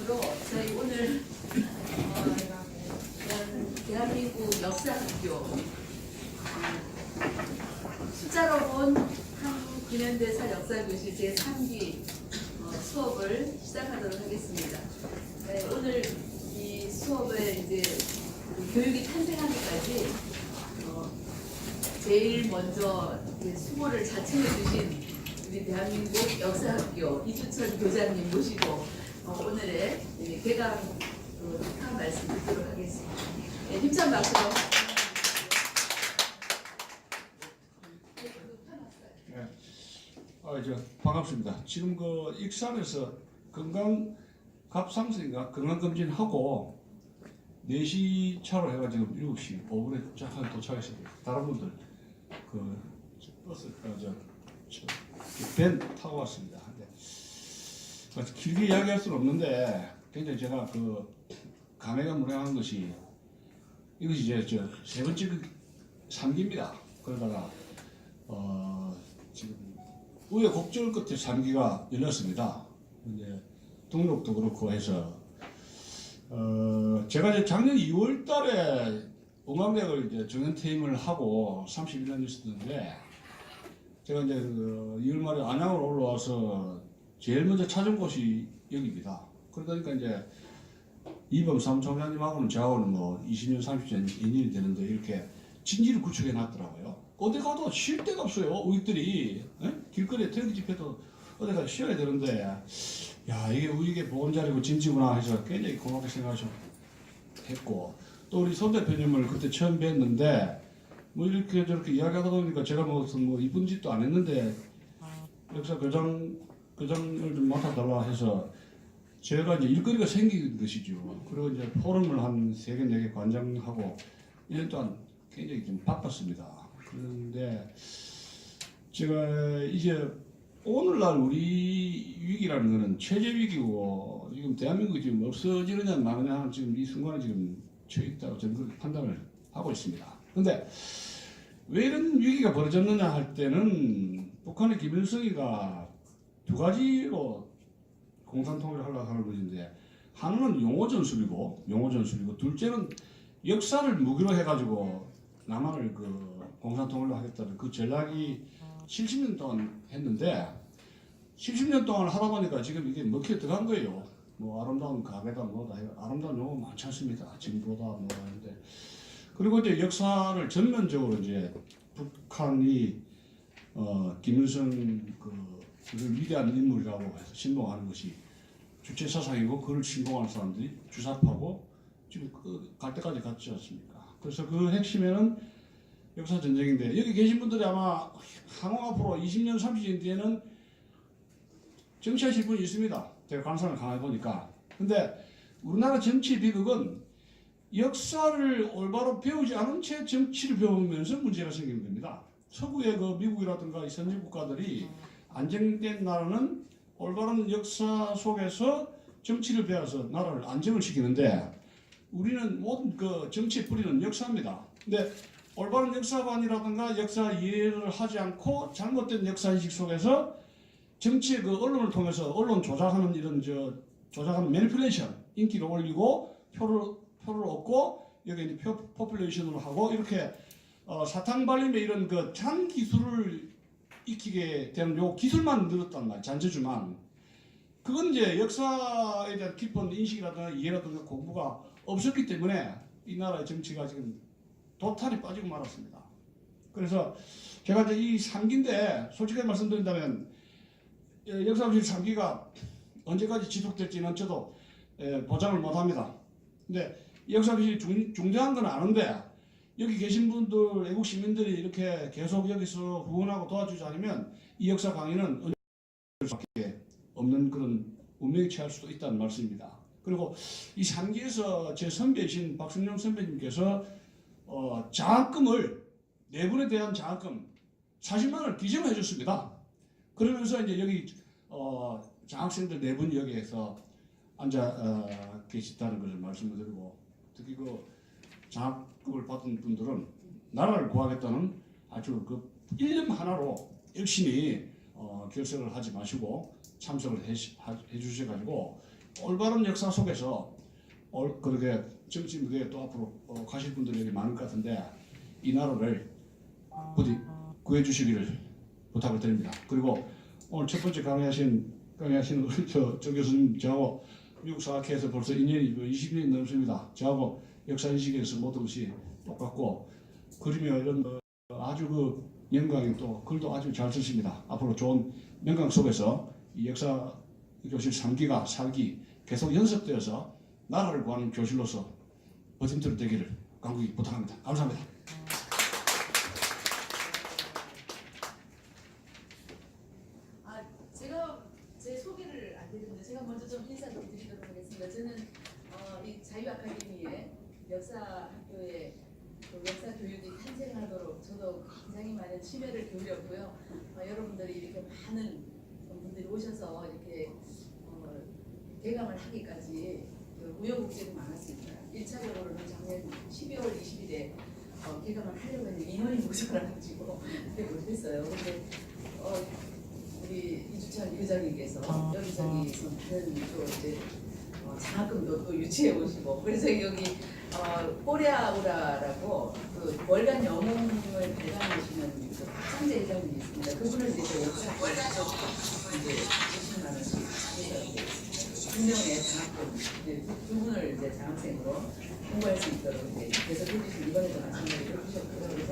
다음으로 저희 오늘 대한민국 역사학교 숫자로 본 한국 근현대사 역사교실 제3기 수업을 시작하도록 하겠습니다. 네, 오늘 이 수업을 이제 교육이 탄생하기까지 제일 먼저 수고를 자청해 주신 우리 대한민국 역사학교 이주철 교장님 모시고 오늘의 개강 한 말씀 듣도록 하겠습니다. 네, 힘찬 박수로. 네. 반갑습니다. 지금 그 익산에서 건강 갑상선인가 건강검진하고 4시 차로 해가지고 7시 5분에 쫙 도착했습니다. 다른 분들 그 버스 밴 타고 왔습니다. 네. 길게 이야기할 수는 없는데 굉장히 제가 그 감회가 무량한 것이 이것이 이제 세 번째 3기입니다. 그러다가 지금 우여곡절 끝에 3기가 열렸습니다. 이제 등록도 그렇고 해서 제가 이제 작년 2월달에 옹강대학을 이제 정년퇴임을 하고 31년 있었는데 제가 이제 2월 말에 안양으로 올라와서 제일 먼저 찾은 곳이 여기입니다. 그러다 보니까 이제 이범 사무총장님하고는 저하고는 뭐 20년, 30년 인연이 되는데 이렇게 진지를 구축해 놨더라고요. 어디 가도 쉴 데가 없어요. 우익들이 길거리에 태극기 집회도 어디 가서 쉬어야 되는데 야 이게 우익의 보금자리고 진지구나 해서 굉장히 고맙게 생각했고 또 우리 손 대표님을 그때 처음 뵀는데 뭐 이렇게 저렇게 이야기하다 보니까 제가 무슨 뭐 이쁜 짓도 안 했는데 역사 교장을 좀 맡아달라 해서 제가 이제 일거리가 생긴 것이죠. 그리고 이제 포럼을 한 3개, 4개 관장하고 1년 동안 굉장히 좀 바빴습니다. 그런데 제가 이제 오늘날 우리 위기라는 거는 체제 위기고 지금 대한민국이 지금 없어지느냐 마느냐 하는 지금 이 순간에 지금 처해 있다고 저는 그렇게 판단을 하고 있습니다. 근데 왜 이런 위기가 벌어졌느냐 할 때는 북한의 김일성이가 2가지로 공산통일을 하려고 하는 것인데 하나는 용어전술이고 둘째는 역사를 무기로 해가지고 남한을 그 공산통일로 하겠다는 그 전략이 70년 동안 했는데 70년 동안 하다 보니까 지금 이게 먹혀 들어간 거예요. 뭐 아름다운 가게다 뭐다 아름다운 용어 많지 않습니다. 지금보다 뭐 하는데 그리고 이제 역사를 전면적으로 이제 북한이 김일성 그 위대한 인물이라고 해서 신봉하는 것이 주체 사상이고 그를 신봉하는 사람들이 주사파고 지금 갈 때까지 갔지 않습니까? 그래서 그 핵심에는 역사 전쟁인데 여기 계신 분들이 아마 향후 앞으로 20년, 30년 뒤에는 정치하실 분이 있습니다. 제가 관상을 강하게 보니까. 근데 우리나라 정치 비극은 역사를 올바로 배우지 않은 채 정치를 배우면서 문제가 생기는 겁니다. 서구의 그 미국이라든가 선진 국가들이 안정된 나라는 올바른 역사 속에서 정치를 배워서 나라를 안정을 시키는데 우리는 모든 그 정치의 뿌리는 역사입니다. 근데 올바른 역사관이라든가 역사 이해를 하지 않고 잘못된 역사인식 속에서 정치의 그 언론을 통해서 언론 조작하는 이런 조작하는 매니플레이션 인기를 올리고 표를 얻고 여기 이제 포퓰레이션으로 하고 이렇게 사탕 발림의 이런 그 잔 기술을 익히게 되는 요 기술만 늘었단 말이에요. 잔재주만. 그건 이제 역사에 대한 깊은 인식이라든가 이해라든가 공부가 없었기 때문에 이 나라의 정치가 지금 도탈이 빠지고 말았습니다. 그래서 제가 이제 이 3기인데 솔직히 말씀드린다면 역사교실 3기가 언제까지 지속될지는 저도 보장을 못합니다. 근데 역사교실이 중대한 건 아는데 여기 계신 분들 애국 시민들이 이렇게 계속 여기서 후원하고 도와주지 않으면 이 역사 강의는 수밖에 없는 그런 운명에 처할 수도 있다는 말씀입니다. 그리고 이 3기에서 제 선배이신 박순영 선배님께서 장학금을 4분에 대한 장학금 40만 원을 기증해 줬습니다. 그러면서 이제 여기 장학생들 4분이 여기에서 앉아 계시다는 것을 말씀을 드리고 특히 그 장학금을 받은 분들은 나라를 구하겠다는 아주 그 일념 하나로 열심히 결석을 하지 마시고 참석을 해 주셔가지고 올바른 역사 속에서 그렇게 정치 무대에 또 앞으로 가실 분들이 여기 많을 것 같은데 이 나라를 부디 구해주시기를 부탁을 드립니다. 그리고 오늘 첫 번째 강의하신 우리 조 교수님 저하고 미국 사학회에서 벌써 2년이 20년이 넘습니다. 저하고 역사 인식에서 모든 것이 똑같고 그림에 이런 아주 그 영광이 또 글도 아주 잘 쓰십니다. 앞으로 좋은 영광 속에서 이 역사 교실 3기가 4기 계속 연습되어서 나라를 구하는 교실로서 버팀돌이 되기를 간곡히 부탁합니다. 감사합니다. 제가 제 소개를 안 드렸는데 제가 먼저 좀 인사를 드리도록 하겠습니다. 저는 이 자유아카데미의 역사학교에 역사 교육이 탄생하도록 저도 굉장히 많은 심혈을 기울였고요. 여러분들이 이렇게 많은 분들이 오셔서 이렇게 개강을 하기까지 우여곡절이 많았습니다. 1차적으로는 작년 12월 20일에 개강을 하려고 했는데 인원이 모자라가지고 그때 못했어요. 근데 우리 이주찬 의장님께서 여기저기서 다른 또 이제 장학금도 또 유치해 오시고 그래서 여기 꼬리아우라라고 그 월간 영웅을 발간하시는 그 박상재 회장님이 있습니다. 그분을 이제 역사 월간으로 이제 20만 원씩 해서 2명의 장학금 두 분을 이제 장학생으로 공부할 수 있도록 이제 계속 해주신 이번에도 마찬가지로 해주셨고요. 그래서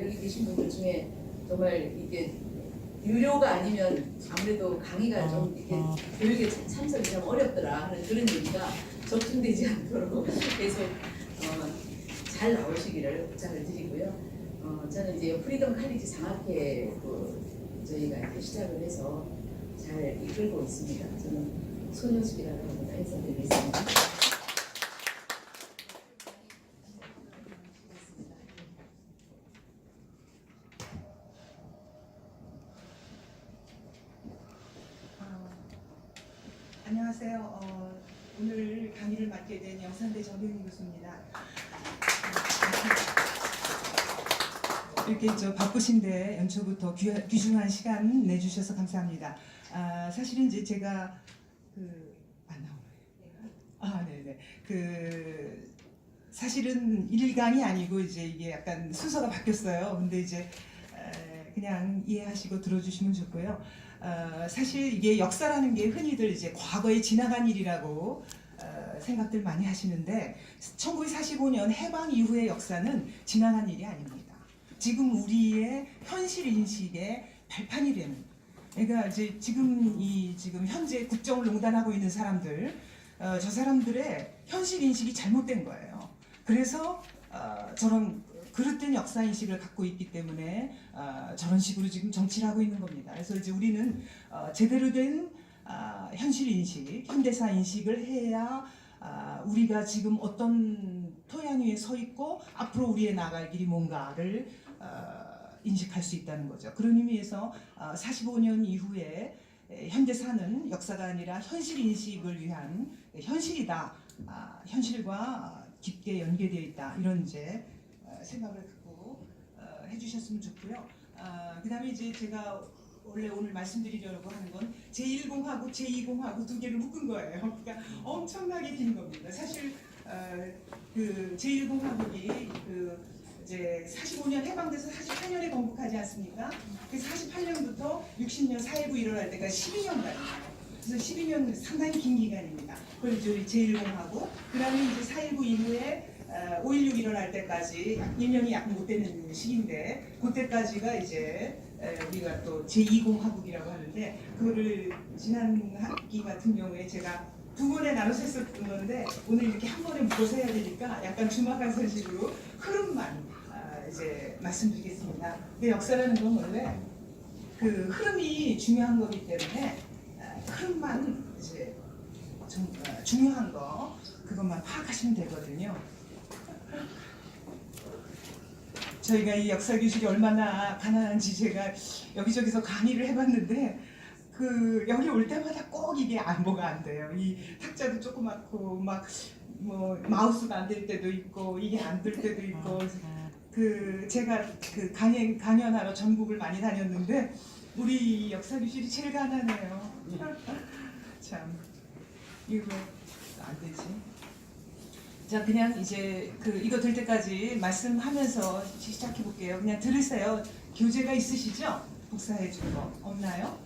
여기 계신 분들 중에 정말 이게 유료가 아니면 아무래도 강의가 좀 이렇게 교육에 참석이 좀 어렵더라 하는 그런 얘기가 접근되지 않도록 계속 잘 나오시기를 부탁을 드리고요. 저는 이제 프리덤 칼리지 장학회 저희가 이렇게 시작을 해서 잘 이끌고 있습니다. 저는 손효숙이라고 합니다. 인사드리겠습니다. 안녕하세요. 오늘 강의를 맡게 된 영산대 정윤희 교수입니다. 이렇게 바쁘신데 연초부터 귀중한 시간 내주셔서 감사합니다. 사실은 이제 제가 안 나오나요? 네네. 사실은 1강이 아니고 이제 이게 약간 순서가 바뀌었어요. 근데 이제 그냥 이해하시고 들어주시면 좋고요. 사실 이게 역사라는 게 흔히들 이제 과거에 지나간 일이라고 생각들 많이 하시는데 1945년 해방 이후의 역사는 지나간 일이 아닙니다. 지금 우리의 현실 인식의 발판이 되는. 그러니까 이제 지금 현재 국정을 농단하고 있는 사람들, 저 사람들의 현실 인식이 잘못된 거예요. 그래서 저런 그릇된 역사 인식을 갖고 있기 때문에 저런 식으로 지금 정치를 하고 있는 겁니다. 그래서 이제 우리는 제대로 된 현실 인식, 현대사 인식을 해야 우리가 지금 어떤 토양 위에 서 있고 앞으로 우리의 나갈 길이 뭔가를 인식할 수 있다는 거죠. 그런 의미에서 45년 이후에 현대사는 역사가 아니라 현실 인식을 위한 현실이다. 현실과 깊게 연계되어 있다. 이런 이제 생각을 갖고 해주셨으면 좋고요. 그다음에 이제 제가 원래 오늘 말씀드리려고 하는 건 제1공화국, 제2공화국 두 개를 묶은 거예요. 그러니까 엄청나게 긴 겁니다. 사실 그 제1공화국이 이제 45년 해방돼서 48년에 건국하지 않습니까? 그래서 48년부터 60년 4.19 일어날 때가 12년간이에요. 그래서 12년 상당히 긴 기간입니다. 그걸 이제 제1공화국, 그 다음에 이제 4.19 이후에 5.16 일어날 때까지 1년이 약 못 되는 시기인데 그때까지가 이제 우리가 또 제2공화국이라고 하는데 그거를 지난 학기 같은 경우에 제가 두 번에 나눠서 했었던 건데 오늘 이렇게 한 번에 묶어서 해야 되니까 약간 주막한 선식으로 흐름만 이제 말씀드리겠습니다. 근데 역사라는 건 원래 그 흐름이 중요한 거기 때문에 흐름만 이제 좀 중요한 거 그것만 파악하시면 되거든요. 저희가 이 역사 교실이 얼마나 가난한지 제가 여기저기서 강의를 해봤는데 여기 올 때마다 꼭 이게 뭐가 안 돼요. 이 탁자도 조그맣고 막 뭐 마우스가 안 될 때도 있고 이게 안 될 때도 있고 제가 강연하러 전국을 많이 다녔는데 우리 역사 교실이 제일 가난해요. 참. 이거 왜 안 되지? 자, 그냥 이제 이거 들 때까지 말씀하면서 시작해 볼게요. 그냥 들으세요. 교재가 있으시죠? 복사해 준 거 없나요?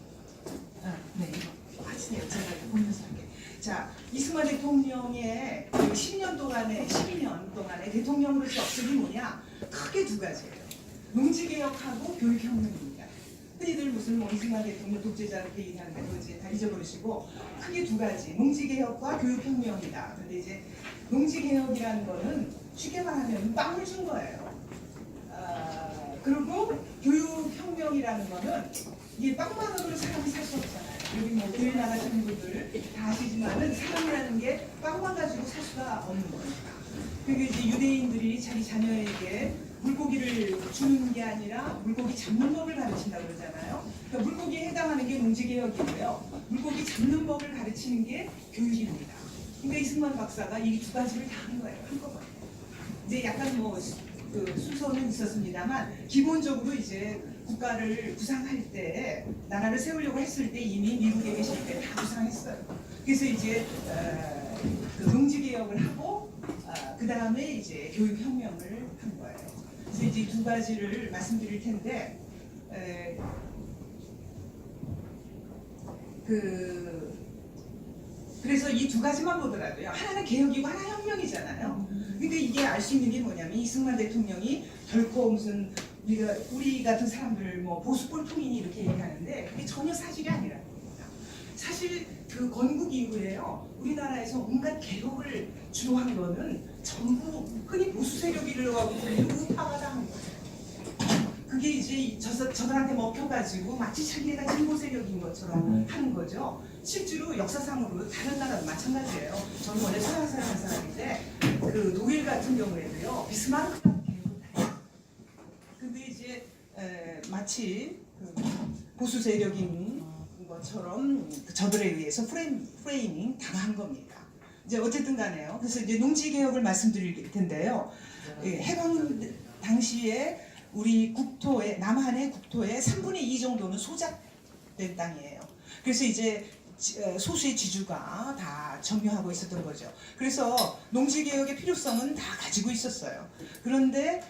네, 이거 하세요. 제가 보면서 할게요. 자, 이승만 대통령의 10년 동안의 12년 동안의 대통령으로서 업적이 뭐냐? 크게 두 가지예요. 농지개혁하고 교육혁명입니다. 흔히들 무슨 뭐 이승만 대통령 독재자 이렇게 얘기하는 거 이제 다 잊어버리시고 크게 두 가지, 농지개혁과 교육혁명이다. 근데 이제 농지개혁이라는 거는 쉽게 말하면 빵을 준 거예요. 그리고 교육혁명이라는 거는 이게 빵만으로 사람이 살 수 없잖아요. 여기 뭐 교회 나가시는 분들 다 아시지만은 사람이라는 게 빵만 가지고 살 수가 없는 거니까. 그게 이제 유대인들이 자기 자녀에게 물고기를 주는 게 아니라 물고기 잡는 법을 가르친다고 그러잖아요. 그러니까 물고기에 해당하는 게 농지개혁이고요. 물고기 잡는 법을 가르치는 게 교육입니다. 그러니까 이승만 박사가 이 두 가지를 다 한 거예요. 한꺼번에. 이제 약간 뭐 순서는 있었습니다만 기본적으로 이제 국가를 구상할 때 나라를 세우려고 했을 때 이미 미국에 계실 때 다 구상했어요. 그래서 이제 농지개혁을 하고 그 다음에 이제 교육혁명을 한 거예요. 그래서 이제 두 가지를 말씀드릴 텐데 그래서 이 두 가지만 보더라도요. 하나는 개혁이고 하나 혁명이잖아요. 근데 이게 알 수 있는 게 뭐냐면 이승만 대통령이 결코 무슨 우리 같은 사람들 뭐 보수 꼴통이니 이렇게 얘기하는데 그게 전혀 사실이 아니라는 겁니다. 사실 그 건국 이후에요. 우리나라에서 온갖 개혁을 주로 한 거는 전부 흔히 보수 세력이라고 하고 우파가 다 한 거예요. 그게 이제 저들한테 먹혀가지고 마치 자기네가 진보 세력인 것처럼 하는 거죠. 실제로 역사상으로 다른 나라도 마찬가지예요. 저는 원래 서양 사는 사람인데 그 독일 같은 경우에도요. 비스마르크라는 개혁을 다 했어요. 근데 이제 마치 보수 세력인 것처럼 저들에 의해서 프레이밍 당한 겁니다. 이제 어쨌든 간에요. 그래서 이제 농지개혁을 말씀드릴 텐데요. 해방 당시에 우리 국토의 남한의 국토의 3분의 2 정도는 소작된 땅이에요. 그래서 이제 소수의 지주가 다 점유하고 있었던 거죠. 그래서 농지개혁의 필요성은 다 가지고 있었어요. 그런데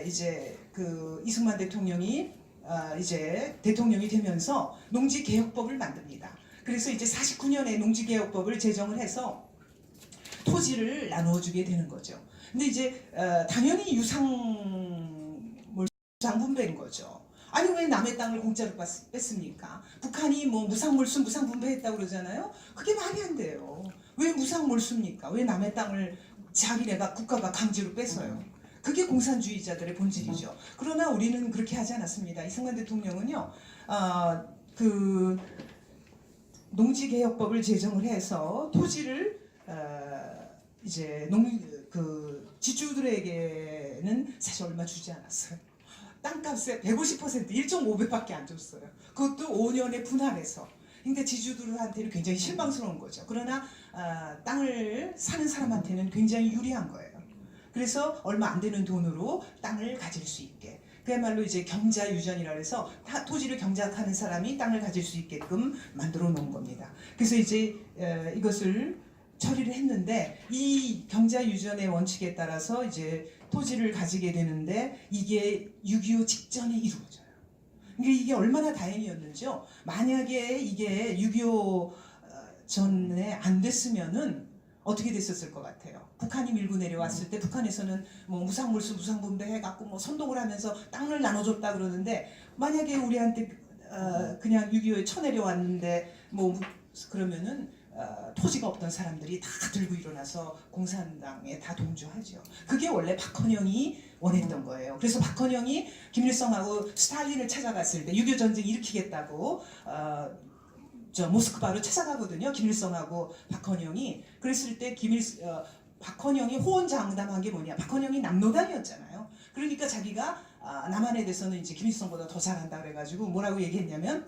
이제 이승만 대통령이 이제 대통령이 되면서 농지개혁법을 만듭니다. 그래서 이제 49년에 농지개혁법을 제정을 해서 토지를 나누어주게 되는 거죠. 근데 이제 당연히 무상분배인 거죠. 아니 왜 남의 땅을 공짜로 뺐습니까? 북한이 뭐 무상몰수 무상분배했다고 그러잖아요. 그게 말이 안 돼요. 왜 무상몰수입니까? 왜 남의 땅을 자기네가 국가가 강제로 뺐어요? 그게 공산주의자들의 본질이죠. 그러나 우리는 그렇게 하지 않았습니다. 이승만 대통령은요. 농지개혁법을 제정을 해서 토지를 이제 지주들에게는 사실 얼마 주지 않았어요. 땅값의 150% 1.5배밖에 안 줬어요. 그것도 5년에 분할해서. 그러니까 지주들한테는 굉장히 실망스러운 거죠. 그러나 땅을 사는 사람한테는 굉장히 유리한 거예요. 그래서 얼마 안 되는 돈으로 땅을 가질 수 있게. 그야말로 이제 경자유전이라 해서 토지를 경작하는 사람이 땅을 가질 수 있게끔 만들어 놓은 겁니다. 그래서 이제 이것을 처리를 했는데 이 경자유전의 원칙에 따라서 이제 토지를 가지게 되는데 이게 6.25 직전에 이루어져요. 그러니까 이게 얼마나 다행이었는지요. 만약에 이게 6.25 전에 안 됐으면은 어떻게 됐었을 것 같아요. 북한이 밀고 내려왔을 때 북한에서는 뭐 무상몰수 무상분배 해갖고 뭐 선동을 하면서 땅을 나눠줬다 그러는데 만약에 우리한테 그냥 6.25에 쳐내려왔는데 뭐 그러면은 토지가 없던 사람들이 다 들고 일어나서 공산당에 다 동조하죠. 그게 원래 박헌영이 원했던 거예요. 그래서 박헌영이 김일성하고 스탈린을 찾아갔을 때 6.25 전쟁 일으키겠다고 모스크바로 찾아가거든요. 김일성하고 박헌영이. 그랬을 때 박헌영이 호언장담한 게 뭐냐. 박헌영이 남노당이었잖아요. 그러니까 자기가 남한에 대해서는 이제 김일성보다 더 잘한다 그래가지고 뭐라고 얘기했냐면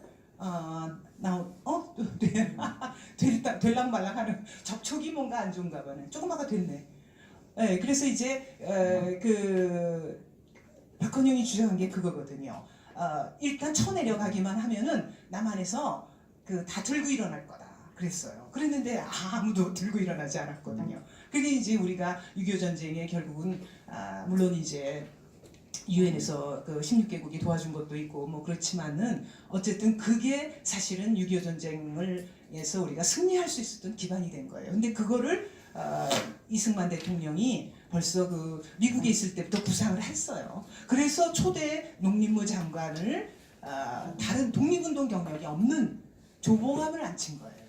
될랑 말랑 하는 접촉이 뭔가 안 좋은가 봐요. 조그마가 됐네. 네, 그래서 이제 박헌영이 주장한 게 그거거든요. 일단 쳐내려가기만 하면은 남한에서 다 들고 일어날 거다. 그랬어요. 그랬는데 아무도 들고 일어나지 않았거든요. 그게 이제 우리가 6.25 전쟁에 결국은 물론 이제 유엔에서 그 16개국이 도와준 것도 있고 뭐 그렇지만은 어쨌든 그게 사실은 6.25 전쟁을에서 우리가 승리할 수 있었던 기반이 된 거예요. 근데 그거를 이승만 대통령이 벌써 그 미국에 있을 때부터 구상을 했어요. 그래서 초대 농림부 장관을 다른 독립운동 경력이 없는 조봉암을 앉힌 거예요.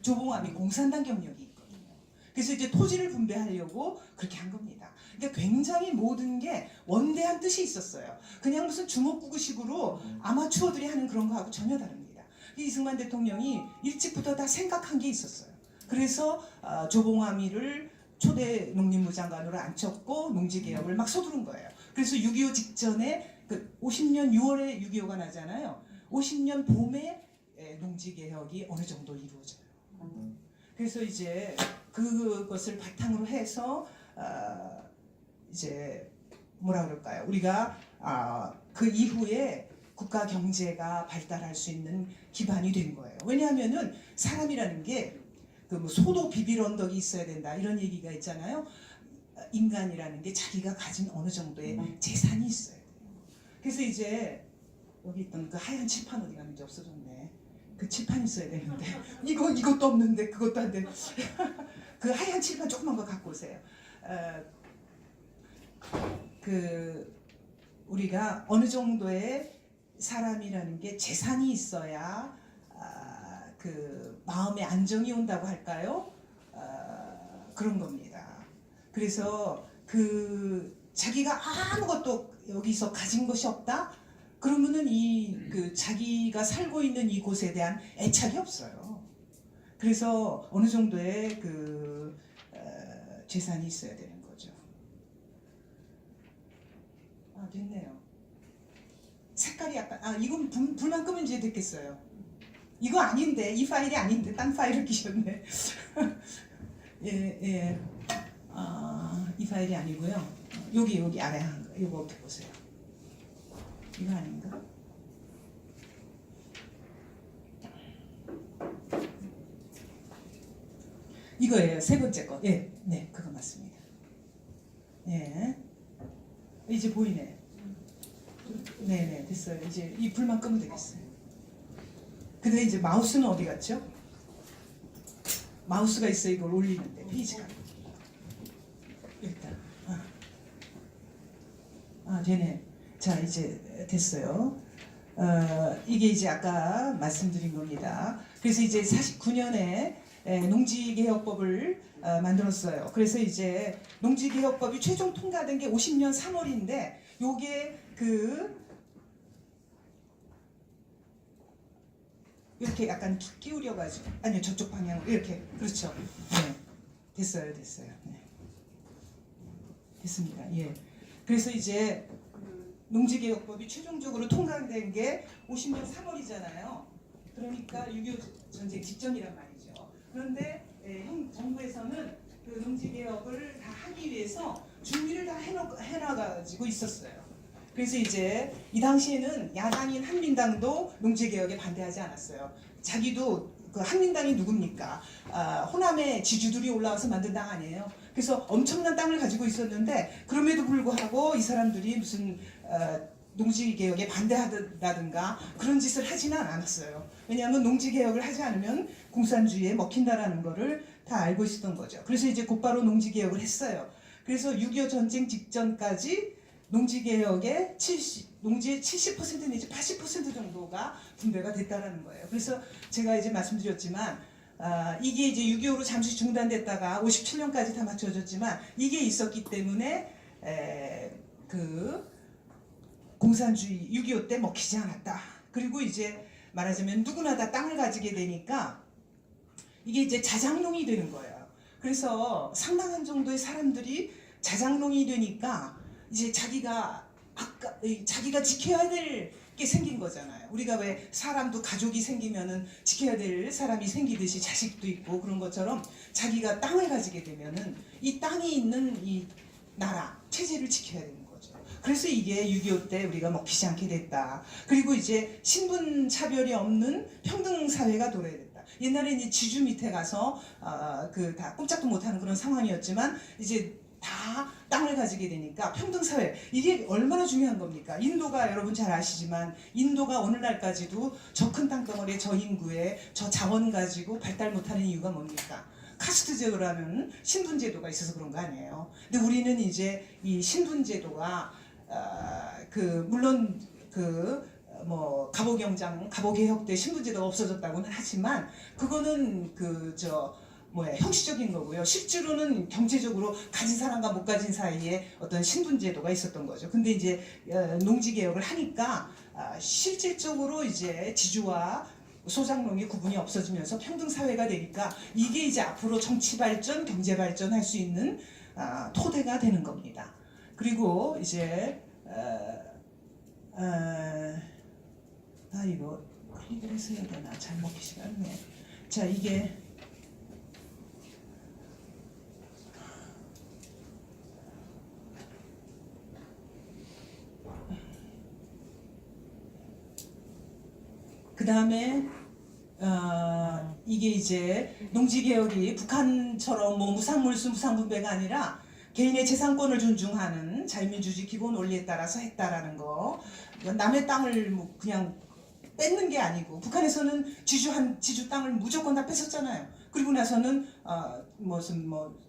조봉암이 공산당 경력이 있거든요. 그래서 이제 토지를 분배하려고 그렇게 한 겁니다. 그러니까 굉장히 모든 게 원대한 뜻이 있었어요. 그냥 무슨 주먹구구식으로 아마추어들이 하는 그런 거하고 전혀 다릅니다. 이승만 대통령이 일찍부터 다 생각한 게 있었어요. 그래서 조봉암이를 초대 농림부 장관으로 앉혔고 농지개혁을 막 서두른 거예요. 그래서 6.25 직전에 그 50년 6월에 6.25가 나잖아요. 50년 봄에 농지개혁이 어느 정도 이루어져요. 그래서 이제 그것을 바탕으로 해서 이제 뭐라 그럴까요? 우리가 그 이후에 국가 경제가 발달할 수 있는 기반이 된 거예요. 왜냐하면은 사람이라는 게 그 뭐 소도 비빌 언덕이 있어야 된다 이런 얘기가 있잖아요. 인간이라는 게 자기가 가진 어느 정도의 재산이 있어야 돼요. 그래서 이제 여기 있던 그 하얀 칠판 어디 갔는지 없어졌네. 그 칠판 있어야 되는데 이것도 없는데 그것도 안 돼. 그 하얀 칠판 조그만 거 갖고 오세요. 그 우리가 어느 정도의 사람이라는 게 재산이 있어야 그 마음의 안정이 온다고 할까요? 그런 겁니다. 그래서 그 자기가 아무것도 여기서 가진 것이 없다? 그러면은 그 자기가 살고 있는 이곳에 대한 애착이 없어요. 그래서 어느 정도의 그 재산이 있어야 되는 거죠. 됐네요. 색깔이 약간 이건 불만 끄면 이제 됐겠어요. 이거 아닌데 이 파일이 아닌데 딴 파일을 끼셨네. 예. 이 파일이 아니고요. 여기 아래 한 거. 이거 어떻게 보세요? 이거 아닌가? 이거예요. 세 번째 거. 예, 네, 그거 맞습니다. 예, 이제 보이네. 네, 됐어요. 이제 이 불만 끄면 되겠어요. 근데 이제 마우스는 어디 갔죠? 마우스가 있어 이걸 올리는데 페이지가 일단 되네. 자 이제 됐어요. 이게 이제 아까 말씀드린 겁니다. 그래서 이제 49년에 농지개혁법을 만들었어요. 그래서 이제 농지개혁법이 최종 통과된 게 50년 3월인데 요게 이렇게 약간 기울여가지고 아니요 저쪽 방향으로 이렇게 그렇죠. 네 됐어요. 네. 됐습니다. 예. 그래서 이제 농지개혁법이 최종적으로 통과된 게 50년 3월이잖아요. 그러니까 6.25 전쟁 직전이란 말이죠. 그런데 정부에서는 그 농지개혁을 다 하기 위해서 준비를 다 해놔가지고 있었어요. 그래서 이제 이 당시에는 야당인 한민당도 농지개혁에 반대하지 않았어요. 자기도 그 한민당이 누굽니까? 호남의 지주들이 올라와서 만든 당 아니에요. 그래서 엄청난 땅을 가지고 있었는데 그럼에도 불구하고 이 사람들이 무슨 농지개혁에 반대하다든가 그런 짓을 하지는 않았어요. 왜냐하면 농지개혁을 하지 않으면 공산주의에 먹힌다라는 거를 다 알고 있었던 거죠. 그래서 이제 곧바로 농지개혁을 했어요. 그래서 6.25 전쟁 직전까지 농지개혁의 농지의 70% 내지 80% 정도가 분배가 됐다라는 거예요. 그래서 제가 이제 말씀드렸지만 이게 이제 6.25로 잠시 중단됐다가 57년까지 다 맞춰졌지만 이게 있었기 때문에 그 공산주의 6.25 때 먹히지 않았다. 그리고 이제 말하자면 누구나 다 땅을 가지게 되니까 이게 이제 자장농이 되는 거예요. 그래서 상당한 정도의 사람들이 자장농이 되니까 이제 자기가 지켜야 될 게 생긴 거잖아요. 우리가 왜 사람도 가족이 생기면은 지켜야 될 사람이 생기듯이 자식도 있고 그런 것처럼 자기가 땅을 가지게 되면은 이 땅이 있는 이 나라 체제를 지켜야 되는 거죠. 그래서 이게 6.25 때 우리가 먹히지 않게 됐다. 그리고 이제 신분 차별이 없는 평등 사회가 도래했다. 옛날에 이제 지주 밑에 가서 그 다 꼼짝도 못하는 그런 상황이었지만 이제 다 땅을 가지게 되니까 평등사회, 이게 얼마나 중요한 겁니까? 인도가 여러분 잘 아시지만 인도가 오늘날까지도 저 큰 땅덩어리에 저 인구에 저 자원 가지고 발달 못하는 이유가 뭡니까? 카스트제도라는 신분제도가 있어서 그런 거 아니에요. 근데 우리는 이제 이 신분제도가 물론 뭐 갑오경장, 갑오개혁 때 신분제도가 없어졌다고는 하지만 그거는 형식적인 거고요. 실제로는 경제적으로 가진 사람과 못 가진 사이에 어떤 신분제도가 있었던 거죠. 근데 이제 농지개혁을 하니까 실질적으로 이제 지주와 소작농의 구분이 없어지면서 평등사회가 되니까 이게 이제 앞으로 정치발전, 경제발전할 수 있는 토대가 되는 겁니다. 그리고 이제 이거 클릭을 해서 해야 되나? 잘 먹히지가 않네. 자, 이게 그 다음에 이게 이제 농지개혁이 북한처럼 뭐 무상물수 무상분배가 아니라 개인의 재산권을 존중하는 자유민주주의 기본 원리에 따라서 했다라는 거. 남의 땅을 뭐 그냥 뺏는 게 아니고 북한에서는 지주 땅을 무조건 다 뺏었잖아요. 그리고 나서는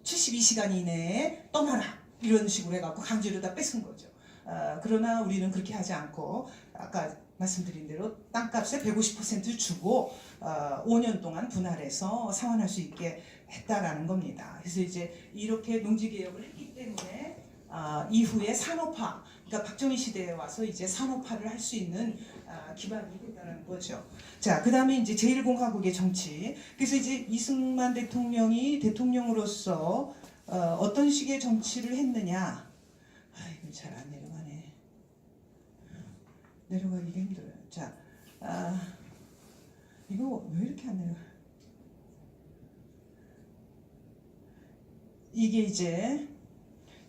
72시간 이내에 떠나라 이런 식으로 해갖고 강제로 다 뺏은 거죠. 그러나 우리는 그렇게 하지 않고 아까 말씀드린 대로 땅값의 150% 주고 5년 동안 분할해서 상환할 수 있게 했다라는 겁니다. 그래서 이제 이렇게 농지개혁을 했기 때문에 이후에 산업화, 그러니까 박정희 시대에 와서 이제 산업화를 할 수 있는 기반이 됐다는 거죠. 자, 그 다음에 이제 제1공화국의 정치. 그래서 이제 이승만 대통령이 대통령으로서 어떤 식의 정치를 했느냐. 이거 잘 안 내려가네. 내려가기가 힘들어요. 자, 이거 왜 이렇게 안 내려가? 이게 이제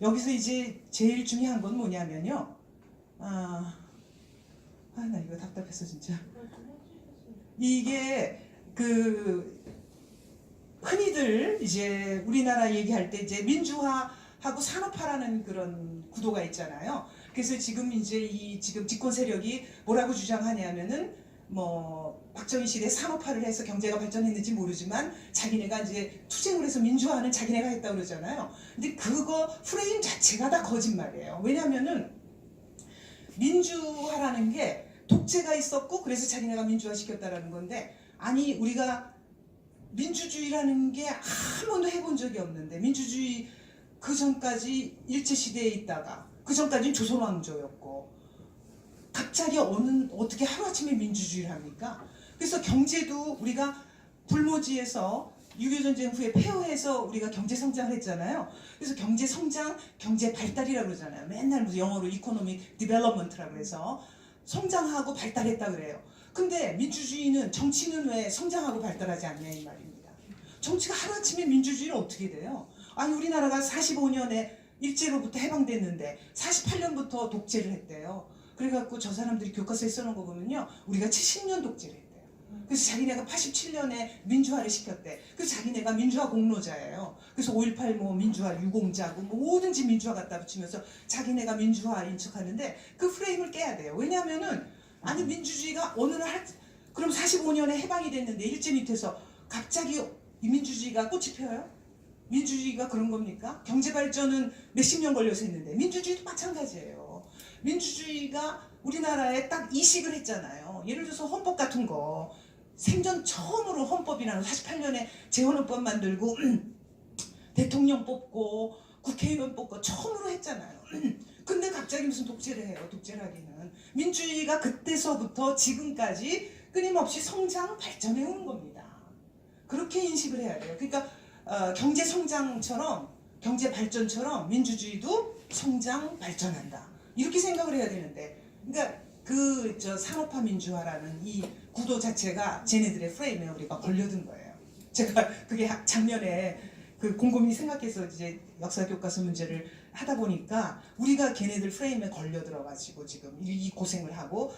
여기서 이제 제일 중요한 건 뭐냐면요. 나 이거 답답했어 진짜. 이게 흔히들 이제 우리나라 얘기할 때 이제 민주화하고 산업화라는 그런 구도가 있잖아요. 그래서 지금 이제 지금 집권 세력이 뭐라고 주장하냐면은 박정희 시대에 산업화를 해서 경제가 발전했는지 모르지만 자기네가 이제 투쟁을 해서 민주화는 자기네가 했다고 그러잖아요. 근데 그거 프레임 자체가 다 거짓말이에요. 왜냐면은 민주화라는 게 독재가 있었고 그래서 자기네가 민주화시켰다라는 건데, 아니 우리가 민주주의라는 게 한 번도 해본 적이 없는데, 민주주의 그 전까지 일제시대에 있다가 그 전까지는 조선왕조였고 갑자기 어떻게 하루아침에 민주주의를 합니까? 그래서 경제도 우리가 불모지에서 6.25 전쟁 후에 폐허해서 우리가 경제 성장을 했잖아요. 그래서 경제 성장, 경제 발달이라고 그러잖아요. 맨날 무슨 영어로 이코노믹 디벨롭먼트라고 해서 성장하고 발달했다 그래요. 근데 민주주의는, 정치는 왜 성장하고 발달하지 않냐 이 말입니다. 정치가 하루아침에 민주주의는 어떻게 돼요? 아니 우리나라가 45년에 일제로부터 해방됐는데 48년부터 독재를 했대요. 그래갖고 저 사람들이 교과서에 써놓은 거 보면요, 우리가 70년 독재를 했대요. 그래서 자기네가 87년에 민주화를 시켰대. 그래서 자기네가 민주화 공로자예요. 그래서 5.18 민주화 유공자고 뭐든지 민주화 갖다 붙이면서 자기네가 민주화인 척하는데 그 프레임을 깨야 돼요. 왜냐하면은 아니 민주주의가 어느 날 그럼 45년에 해방이 됐는데 일제 밑에서 갑자기 이 민주주의가 꽃이 펴요? 민주주의가 그런 겁니까? 경제발전은 몇십 년 걸려서 했는데 민주주의도 마찬가지예요. 민주주의가 우리나라에 딱 이식을 했잖아요. 예를 들어서 헌법 같은 거 생전 처음으로 헌법이라는 48년에 재헌헌법 만들고 대통령 뽑고 국회의원 뽑고 처음으로 했잖아요. 근데 갑자기 무슨 독재를 해요. 독재를 하기는. 민주주의가 그때서부터 지금까지 끊임없이 성장 발전해 오는 겁니다. 그렇게 인식을 해야 돼요. 그러니까 경제 성장처럼 경제 발전처럼 민주주의도 성장 발전한다. 이렇게 생각을 해야 되는데, 그러니까 산업화 민주화라는 이 구도 자체가 쟤네들의 프레임에 우리가 걸려든 거예요. 제가 그게 작년에 곰곰이 생각해서 이제 역사 교과서 문제를 하다 보니까 우리가 걔네들 프레임에 걸려 들어가지고 지금 이 고생을 하고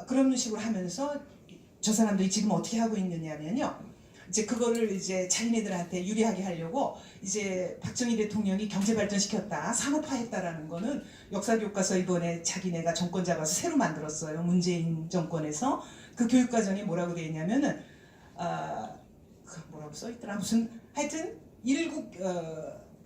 그런 식으로 하면서 저 사람들이 지금 어떻게 하고 있느냐면요. 이제 그거를 이제 자기네들한테 유리하게 하려고 이제 박정희 대통령이 경제 발전시켰다, 산업화했다라는 거는 역사 교과서 이번에 자기네가 정권 잡아서 새로 만들었어요. 문재인 정권에서 그 교육 과정에 뭐라고 돼 있냐면은 그 뭐라고 써 있더라 무슨 하여튼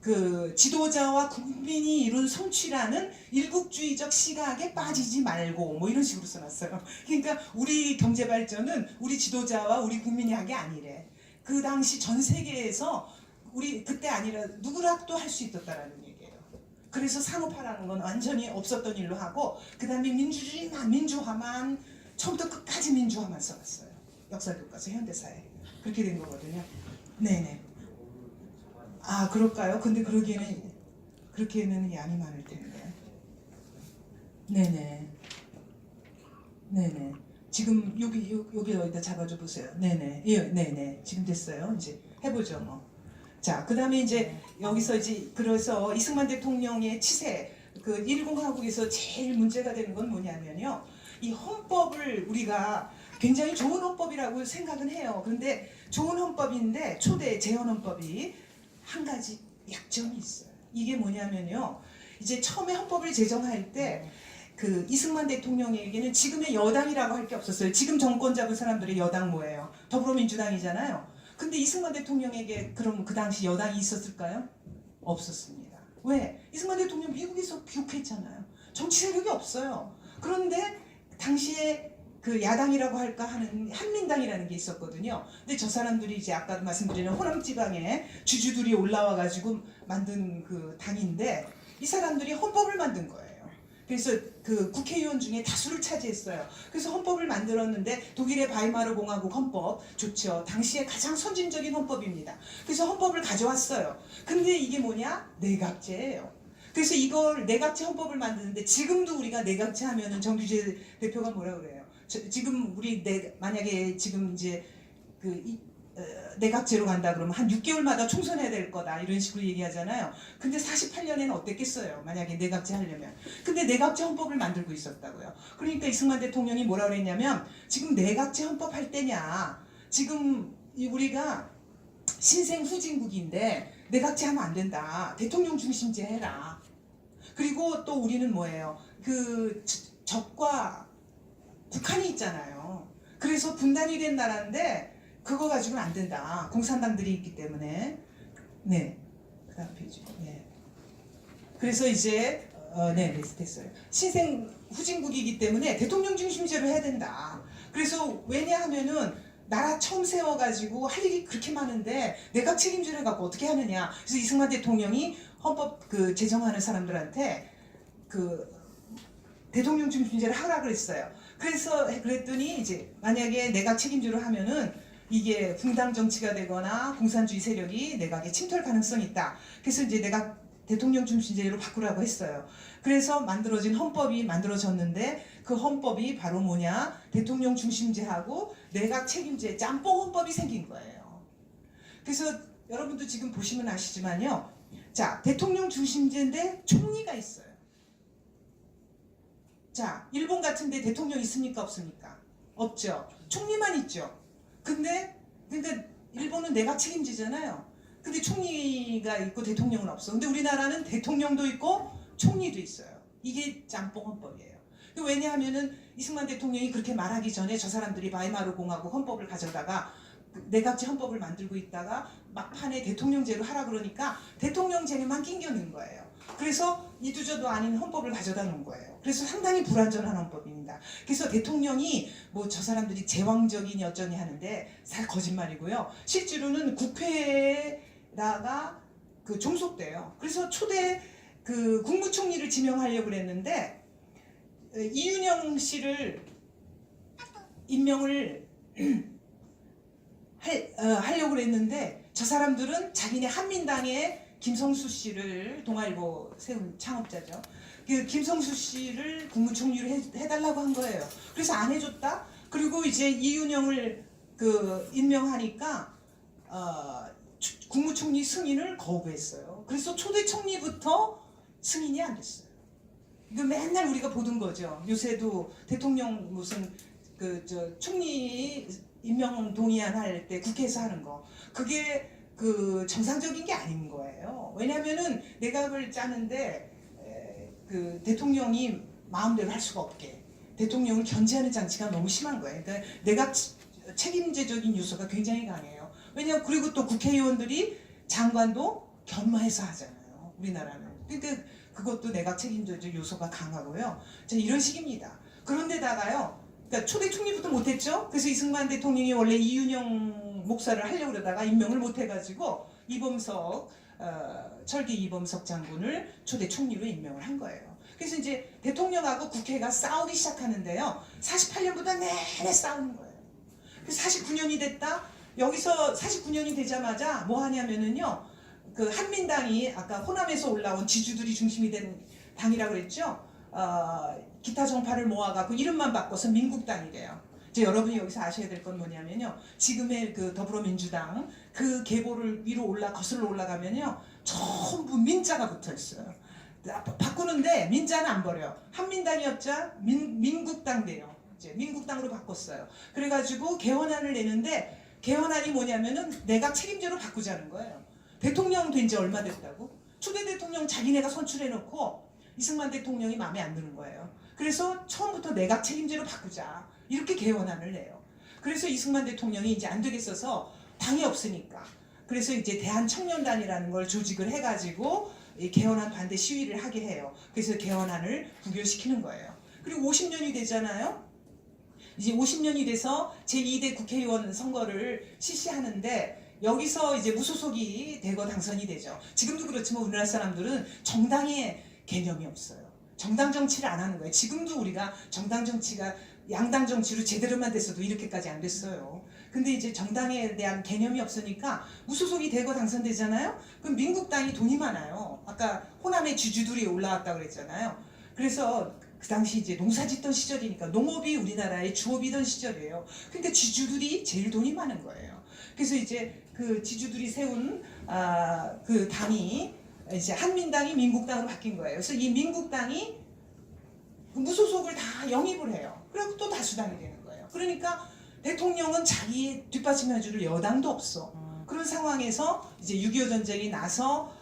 그 지도자와 국민이 이룬 성취라는 일국주의적 시각에 빠지지 말고 뭐 이런 식으로 써놨어요. 그러니까 우리 경제 발전은 우리 지도자와 우리 국민이 한 게 아니래. 그 당시 전 세계에서 우리 그때 아니라 누구라도 할 수 있었다라는 얘기예요. 그래서 산업화라는 건 완전히 없었던 일로 하고 그 다음에 민주주의만 민주화만 처음부터 끝까지 민주화만 써놨어요. 역사 교과서 현대사에 그렇게 된 거거든요. 네네. 아 그럴까요? 근데 그러기에는 양이 많을 텐데. 네네. 네네. 지금 여기 어디다 잡아줘 보세요. 네네. 예, 네네. 지금 됐어요. 이제 해보죠 뭐. 자, 그다음에 이제 여기서 이제 그래서 이승만 대통령의 치세 그 10하국에서 제일 문제가 되는 건 뭐냐면요. 이 헌법을 우리가 굉장히 좋은 헌법이라고 생각은 해요. 그런데 좋은 헌법인데 초대 재헌 헌법이 한 가지 약점이 있어요. 이게 뭐냐면요. 이제 처음에 헌법을 제정할 때 그 이승만 대통령에게는 지금의 여당이라고 할 게 없었어요. 지금 정권 잡은 사람들의 여당 뭐예요? 더불어민주당이잖아요. 근데 이승만 대통령에게 그럼 그 당시 여당이 있었을까요? 없었습니다. 왜? 이승만 대통령 미국에서 귀국했잖아요. 정치 세력이 없어요. 그런데 당시에 그 야당이라고 할까 하는 한민당이라는 게 있었거든요. 근데 저 사람들이 이제 아까도 말씀드린 호남 지방에 주주들이 올라와 가지고 만든 그 당인데 이 사람들이 헌법을 만든 거예요. 그래서 그 국회의원 중에 다수를 차지했어요. 그래서 헌법을 만들었는데 독일의 바이마르 공화국 헌법 좋죠. 당시에 가장 선진적인 헌법입니다. 그래서 헌법을 가져왔어요. 근데 이게 뭐냐? 내각제예요. 그래서 이걸 내각제 헌법을 만드는데 지금도 우리가 내각제 하면은 정규재 대표가 뭐라 그래요? 지금 우리 만약에 지금 이제 내각제로 간다 그러면 한 6개월마다 총선해야 될 거다 이런 식으로 얘기하잖아요. 근데 48년에는 어땠겠어요? 만약에 내각제 하려면. 근데 내각제 헌법을 만들고 있었다고요. 그러니까 이승만 대통령이 뭐라 그랬냐면 지금 내각제 헌법 할 때냐. 지금 우리가 신생 후진국인데 내각제 하면 안 된다. 대통령 중심제 해라. 그리고 또 우리는 뭐예요? 그 적과 북한이 있잖아요. 그래서 분단이 된 나라인데 그거 가지고는 안 된다. 공산당들이 있기 때문에. 네. 그 다음 페이지. 네. 그래서 이제 네, 됐어요. 신생 후진국이기 때문에 대통령 중심제로 해야 된다. 그래서 왜냐하면은 나라 처음 세워가지고 할 일이 그렇게 많은데 내각 책임제를 갖고 어떻게 하느냐. 그래서 이승만 대통령이 헌법 그 제정하는 사람들한테 그 대통령 중심제를 하라 그랬어요. 그래서 그랬더니 이제 만약에 내각 책임제로 하면은 이게 붕당 정치가 되거나 공산주의 세력이 내각에 침투할 가능성이 있다. 그래서 이제 내각 대통령 중심제로 바꾸라고 했어요. 그래서 만들어진 헌법이 만들어졌는데 그 헌법이 바로 뭐냐? 대통령 중심제하고 내각 책임제 짬뽕 헌법이 생긴 거예요. 그래서 여러분도 지금 보시면 아시지만요. 자, 대통령 중심제인데 총리가 있어요. 자, 일본 같은데 대통령 있습니까? 없습니까? 없죠. 총리만 있죠. 근데 그러니까 일본은 내각 책임제잖아요. 근데 총리가 있고 대통령은 없어. 근데 우리나라는 대통령도 있고 총리도 있어요. 이게 짬뽕 헌법이에요. 왜냐하면은 이승만 대통령이 그렇게 말하기 전에 저 사람들이 바이마르 공화국 헌법을 가져다가 내각제 헌법을 만들고 있다가 막판에 대통령제로 하라 그러니까 대통령제만 낑겨 넣은 거예요. 그래서 이두저도 아닌 헌법을 가져다 놓은 거예요. 그래서 상당히 불완전한 헌법입니다. 그래서 대통령이 뭐 저 사람들이 제왕적이니 어쩌니 하는데 다 거짓말이고요. 실제로는 국회에다가 그 종속돼요. 그래서 초대 그 국무총리를 지명하려고 그랬는데 이윤영 씨를 임명을 하려고 그랬는데 저 사람들은 자기네 한민당의 김성수 씨를 동아일보 세운 창업자죠. 그 김성수 씨를 국무총리로 해달라고 한 거예요. 그래서 안 해줬다. 그리고 이제 이윤영을 그 임명하니까 국무총리 승인을 거부했어요. 그래서 초대 총리부터 승인이 안 됐어요. 이거 맨날 우리가 보던 거죠. 요새도 대통령 무슨 총리 임명 동의안 할 때 국회에서 하는 거 그게 그 정상적인 게 아닌 거예요. 왜냐하면은 내각을 짜는데 그 대통령이 마음대로 할 수가 없게 대통령을 견제하는 장치가 너무 심한 거예요. 그러니까 내각 책임제적인 요소가 굉장히 강해요. 왜냐하면 그리고 또 국회의원들이 장관도 겸마해서 하잖아요. 우리나라는. 그러니까 그것도 내각 책임제적 요소가 강하고요. 자, 이런 식입니다. 그런데다가요. 그러니까 초대 총리부터 못했죠. 그래서 이승만 대통령이 원래 이윤영 목사를 하려고 그러다가 임명을 못해가지고 이범석 철기 이범석 장군을 초대 총리로 임명을 한 거예요. 그래서 이제 대통령하고 국회가 싸우기 시작하는데요. 48년보다 내내 싸우는 거예요. 그래서 49년이 됐다. 여기서 49년이 되자마자 뭐 하냐면은요. 그 한민당이 아까 호남에서 올라온 지주들이 중심이 된 당이라고 그랬죠. 기타 정파를 모아갖고 이름만 바꿔서 민국당이래요. 이제 여러분이 여기서 아셔야 될 건 뭐냐면요. 지금의 그 더불어민주당 그 계보를 위로 거슬러 올라가면요. 전부 민자가 붙어 있어요. 바꾸는데 민자는 안 버려. 한민당이었자 민국당 돼요. 이제 민국당으로 바꿨어요. 그래가지고 개헌안을 내는데 개헌안이 뭐냐면은 내각 책임제로 바꾸자는 거예요. 대통령 된 지 얼마 됐다고? 초대 대통령 자기네가 선출해놓고 이승만 대통령이 마음에 안 드는 거예요. 그래서 처음부터 내각 책임제로 바꾸자. 이렇게 개헌안을 내요. 그래서 이승만 대통령이 이제 안 되겠어서 당이 없으니까. 그래서 이제 대한청년단이라는 걸 조직을 해가지고 개헌안 반대 시위를 하게 해요. 그래서 개헌안을 부결시키는 거예요. 그리고 50년이 되잖아요. 이제 50년이 돼서 제2대 국회의원 선거를 실시하는데 여기서 이제 무소속이 되고 당선이 되죠. 지금도 그렇지만 우리나라 사람들은 정당의 개념이 없어요. 정당 정치를 안 하는 거예요. 지금도 우리가 정당 정치가 양당 정치로 제대로만 됐어도 이렇게까지 안 됐어요. 근데 이제 정당에 대한 개념이 없으니까 무소속이 되고 당선되잖아요. 그럼 민국당이 돈이 많아요. 아까 호남의 지주들이 올라왔다고 그랬잖아요. 그래서 그 당시 이제 농사 짓던 시절이니까 농업이 우리나라의 주업이던 시절이에요. 그러니까 지주들이 제일 돈이 많은 거예요. 그래서 이제 그 지주들이 세운 그 당이 이제 한민당이 민국당으로 바뀐 거예요. 그래서 이 민국당이 무소속을 다 영입을 해요. 그리고 또 다수당이 되는 거예요. 그러니까 대통령은 자기 뒷받침해줄 여당도 없어. 그런 상황에서 이제 6.25 전쟁이 나서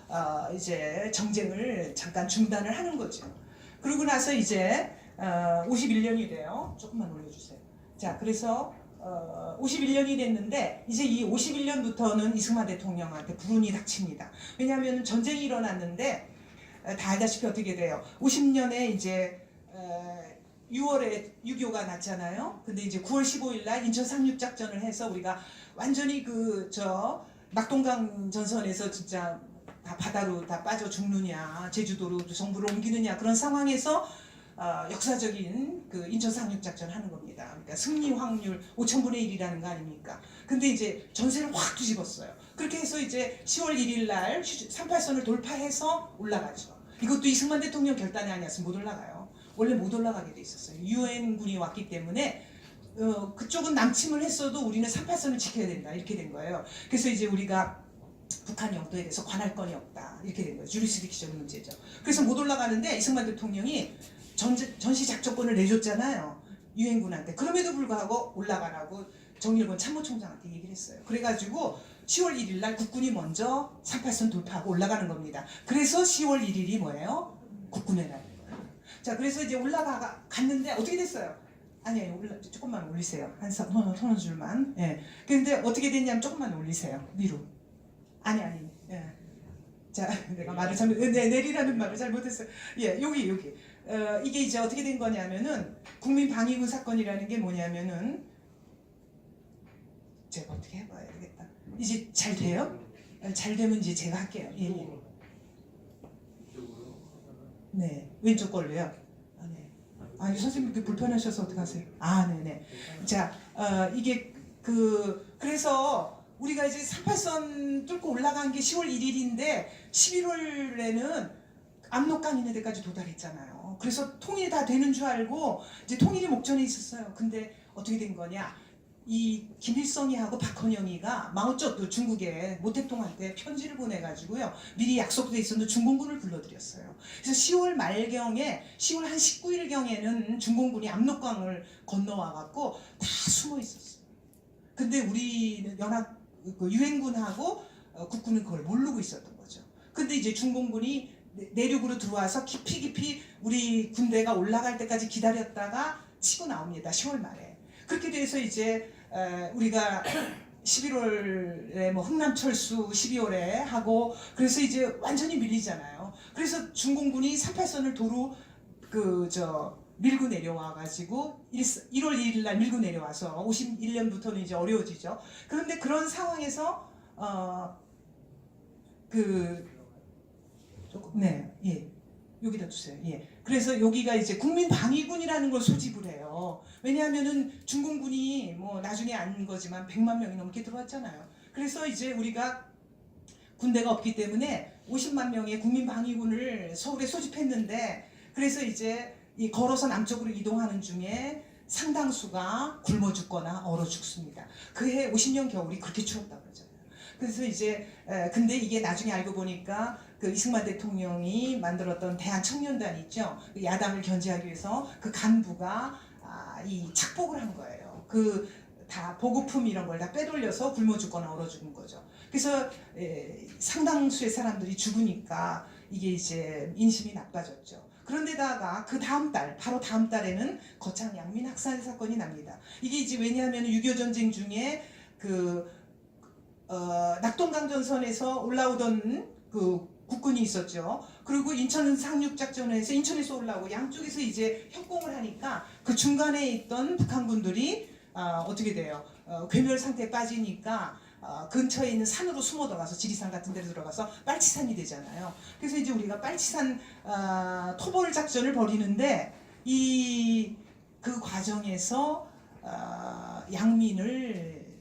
이제 정쟁을 잠깐 중단을 하는 거죠. 그러고 나서 이제 51년이 돼요. 조금만 올려주세요. 자, 그래서 51년이 됐는데 이제 이 51년부터는 이승만 대통령한테 불운이 닥칩니다. 왜냐하면 전쟁이 일어났는데 다 알다시피 어떻게 돼요? 50년에 이제 6월에 6.25가 났잖아요. 근데 이제 9월 15일 날 인천 상륙작전을 해서 우리가 완전히 낙동강 전선에서 진짜 다 바다로 다 빠져 죽느냐, 제주도로 정부를 옮기느냐 그런 상황에서 역사적인 그 인천 상륙작전 하는 겁니다. 그러니까 승리 확률 5,000분의 1이라는 거 아닙니까? 근데 이제 전세를 확 뒤집었어요. 그렇게 해서 이제 10월 1일 날 38선을 돌파해서 올라가죠. 이것도 이승만 대통령 결단이 아니었으면 못 올라가요. 원래 못 올라가게 돼 있었어요. 유엔군이 왔기 때문에 그쪽은 남침을 했어도 우리는 38선을 지켜야 된다 이렇게 된 거예요. 그래서 이제 우리가 북한 영토에 대해서 관할권이 없다 이렇게 된 거예요. 주리스딕션 문제죠. 그래서 못 올라가는데 이승만 대통령이 전시 작전권을 내줬잖아요. 유엔군한테. 그럼에도 불구하고 올라가라고 정일권 참모총장한테 얘기를 했어요. 그래가지고 10월 1일 날 국군이 먼저 38선 돌파하고 올라가는 겁니다. 그래서 10월 1일이 뭐예요? 국군의 날인 거예요. 자, 그래서 이제 갔는데 어떻게 됐어요? 아니에요. 조금만 올리세요. 한 서너 줄만. 예. 근데 어떻게 됐냐면 조금만 올리세요. 위로. 아니. 예. 자, 내가 말을 내리라는 말을 잘못했어요. 예, 여기. 이게 이제 어떻게 된 거냐면은 국민방위군 사건이라는 게 뭐냐면은 제가 어떻게 해봐야 되겠다. 이제 잘 돼요? 잘 되면 이제 제가 할게요. 예. 네, 왼쪽 걸로요. 네. 아니 선생님께 불편하셔서 어떡하세요? 네네. 자, 이게 그래서 우리가 이제 38선 뚫고 올라간 게 10월 1일인데 11월에는 압록강 있는 데까지 도달했잖아요. 그래서 통일이 다 되는 줄 알고 이제 통일이 목전에 있었어요. 근데 어떻게 된 거냐? 이 김일성이하고 박헌영이가 마오쩌둥 중국의 모택동한테 편지를 보내가지고요 미리 약속돼 있었는데 중공군을 불러들였어요. 그래서 10월 말경에 10월 한 19일경에는 중공군이 압록강을 건너와갖고 다 숨어 있었어요. 근데 우리 연합 그 유엔군하고 국군은 그걸 모르고 있었던 거죠. 근데 이제 중공군이 내륙으로 들어와서 깊이 우리 군대가 올라갈 때까지 기다렸다가 치고 나옵니다. 10월 말에. 그렇게 돼서 이제 우리가 11월에 뭐 흥남철수 12월에 하고 그래서 이제 완전히 밀리잖아요. 그래서 중공군이 38선을 도로 밀고 내려와 가지고 1월 2일 날 밀고 내려와서 51년부터는 이제 어려워지죠. 그런데 그런 상황에서 여기다 주세요. 예. 그래서 여기가 이제 국민방위군이라는 걸 소집을 해요. 왜냐하면은 중공군이 뭐 나중에 안 거지만 100만 명이 넘게 들어왔잖아요. 그래서 이제 우리가 군대가 없기 때문에 50만 명의 국민방위군을 서울에 소집했는데 그래서 이제 이 걸어서 남쪽으로 이동하는 중에 상당수가 굶어 죽거나 얼어 죽습니다. 그해 50년 겨울이 그렇게 추웠다고 그러잖아요. 그래서 이제 근데 이게 나중에 알고 보니까 그 이승만 대통령이 만들었던 대한청년단 있죠. 그 야당을 견제하기 위해서 그 간부가 이 착복을 한 거예요. 그 다 보급품 이런 걸 다 빼돌려서 굶어 죽거나 얼어 죽은 거죠. 그래서 상당수의 사람들이 죽으니까 이게 이제 인심이 나빠졌죠. 그런데다가 그 다음 달, 바로 다음 달에는 거창 양민 학살 사건이 납니다. 이게 이제 왜냐하면 6.25 전쟁 중에 낙동강전선에서 올라오던 그 국군이 있었죠. 그리고 인천 상륙작전에서 인천에서 올라오고 양쪽에서 이제 협공을 하니까 그 중간에 있던 북한군들이 어떻게 돼요? 괴멸 상태에 빠지니까 근처에 있는 산으로 숨어 들어가서 지리산 같은 데로 들어가서 빨치산이 되잖아요. 그래서 이제 우리가 빨치산 토벌 작전을 벌이는데 그 과정에서 양민을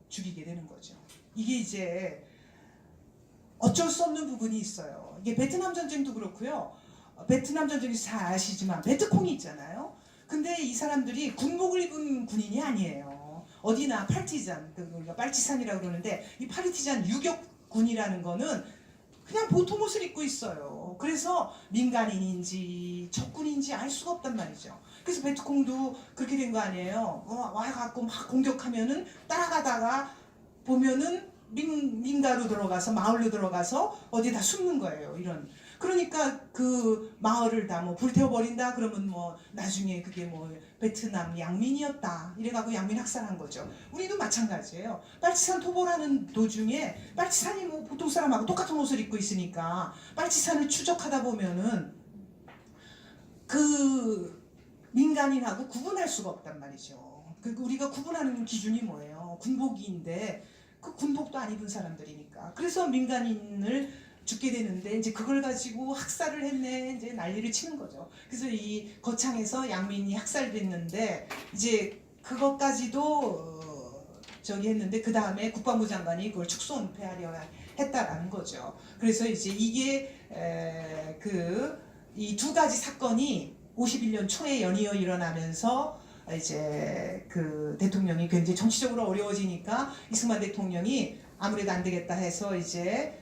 죽이게 되는 거죠. 이게 이제 어쩔 수 없는 부분이 있어요. 이게 베트남 전쟁도 그렇고요. 베트남 전쟁에서 잘 아시지만 베트콩이 있잖아요. 근데 이 사람들이 군복을 입은 군인이 아니에요. 어디나 파티잔, 우리가 빨치산이라고 그러는데 이 파티잔 유격군이라는 거는 그냥 보통 옷을 입고 있어요. 그래서 민간인인지 적군인지 알 수가 없단 말이죠. 그래서 베트콩도 그렇게 된 거 아니에요. 와갖고 막 공격하면은 따라가다가 보면은 민가로 들어가서 마을로 들어가서 어디다 숨는 거예요. 이런. 그러니까 그 마을을 다 뭐 불태워버린다 그러면 뭐 나중에 그게 뭐 베트남 양민이었다 이래가지고 양민 학살한 거죠. 우리도 마찬가지예요. 빨치산 토벌하는 도중에 빨치산이 뭐 보통 사람하고 똑같은 옷을 입고 있으니까 빨치산을 추적하다 보면은 그 민간인하고 구분할 수가 없단 말이죠. 그 우리가 구분하는 기준이 뭐예요? 군복인데 그 군복도 안 입은 사람들이니까. 그래서 민간인을 죽게 되는데 이제 그걸 가지고 학살을 했네 이제 난리를 치는 거죠. 그래서 이 거창에서 양민이 학살됐는데 이제 그것까지도 했는데 그 다음에 국방부 장관이 그걸 축소 은폐하려 했다라는 거죠. 그래서 이제 이게 이 두 가지 사건이 51년 초에 연이어 일어나면서 이제 그 대통령이 굉장히 정치적으로 어려워지니까 이승만 대통령이 아무래도 안 되겠다 해서 이제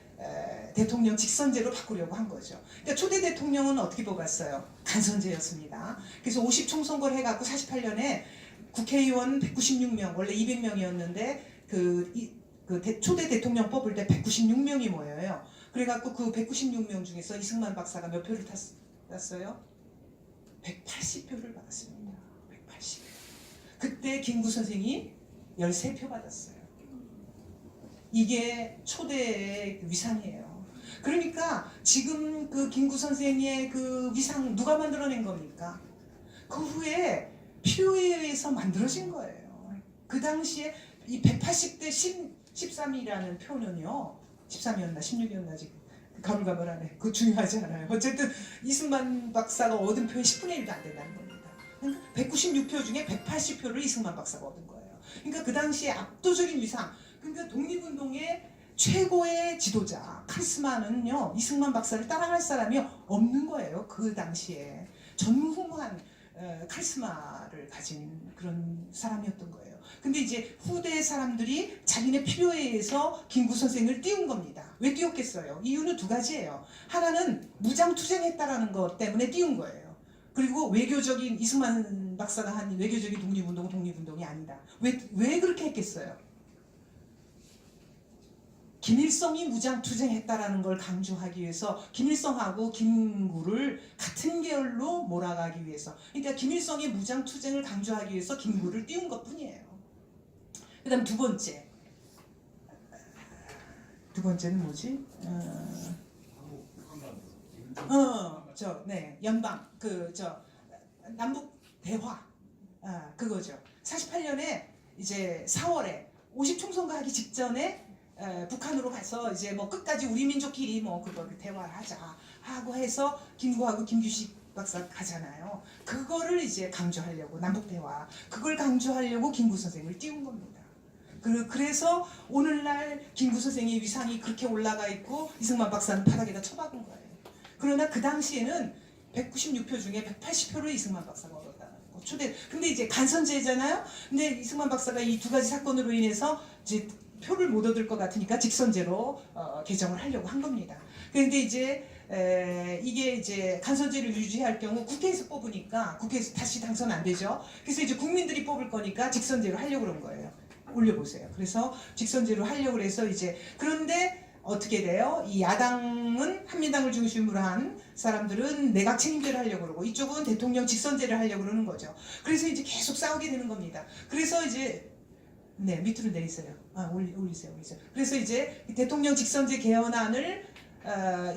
대통령 직선제로 바꾸려고 한 거죠. 그러니까 초대 대통령은 어떻게 뽑았어요? 간선제였습니다. 그래서 50총선거를 해갖고 48년에 국회의원 196명, 원래 200명이었는데 초대 대통령 뽑을 때 196명이 모여요. 그래갖고 그 196명 중에서 이승만 박사가 몇 표를 땄어요? 180표를 받았습니다. 180표. 그때 김구 선생이 13표 받았어요. 이게 초대의 위상이에요. 그러니까 지금 그 김구 선생의 그 위상 누가 만들어낸 겁니까? 그 후에 필요에 의해서 만들어진 거예요. 그 당시에 이 180대 13이라는 표는요. 13이었나 16이었나 지금 가물가물하네. 그거 중요하지 않아요. 어쨌든 이승만 박사가 얻은 표의 10분의 1도 안 된다는 겁니다. 196표 중에 180표를 이승만 박사가 얻은 거예요. 그러니까 그 당시에 압도적인 위상. 그러니까 독립운동의 최고의 지도자 카리스마는요 이승만 박사를 따라갈 사람이 없는 거예요. 그 당시에 전무후무한 카리스마를 가진 그런 사람이었던 거예요. 근데 이제 후대 사람들이 자기네 필요에 의해서 김구 선생을 띄운 겁니다. 왜 띄웠겠어요? 이유는 두 가지예요. 하나는 무장투쟁했다라는 것 때문에 띄운 거예요. 그리고 외교적인 이승만 박사가 한 외교적인 독립운동은 독립운동이 아니다. 왜 그렇게 했겠어요? 김일성이 무장투쟁했다라는 걸 강조하기 위해서 김일성하고 김구를 같은 계열로 몰아가기 위해서, 그러니까 김일성의 무장투쟁을 강조하기 위해서 김구를 띄운 것뿐이에요. 그 다음 두 번째는 뭐지? 연방 남북 대화, 그거죠. 48년에 이제 4월에 50 총선거 하기 직전에 북한으로 가서 이제 뭐 끝까지 우리 민족끼리 뭐 그거 대화를 하자 하고 해서 김구하고 김규식 박사 가잖아요. 그거를 이제 강조하려고, 남북 대화, 그걸 강조하려고 김구 선생을 띄운 겁니다. 그래서 오늘날 김구 선생의 위상이 그렇게 올라가 있고 이승만 박사는 바닥에다 처박은 거예요. 그러나 그 당시에는 196표 중에 180표를 이승만 박사가 얻었다는 거. 근데 이제 간선제잖아요. 근데 이승만 박사가 이 두 가지 사건으로 인해서 이제 표를 못 얻을 것 같으니까 직선제로 개정을 하려고 한 겁니다. 그런데 이제 이게 이제 간선제를 유지할 경우 국회에서 뽑으니까 국회에서 다시 당선 안 되죠. 그래서 이제 국민들이 뽑을 거니까 직선제로 하려고 그런 거예요. 올려보세요. 그래서 직선제로 하려고 해서 이제, 그런데 어떻게 돼요? 이 야당은, 한민당을 중심으로 한 사람들은 내각 책임제를 하려고 그러고 이쪽은 대통령 직선제를 하려고 그러는 거죠. 그래서 이제 계속 싸우게 되는 겁니다. 그래서 이제 밑으로 내리세요. 올리세요. 그래서 이제 대통령 직선제 개헌안을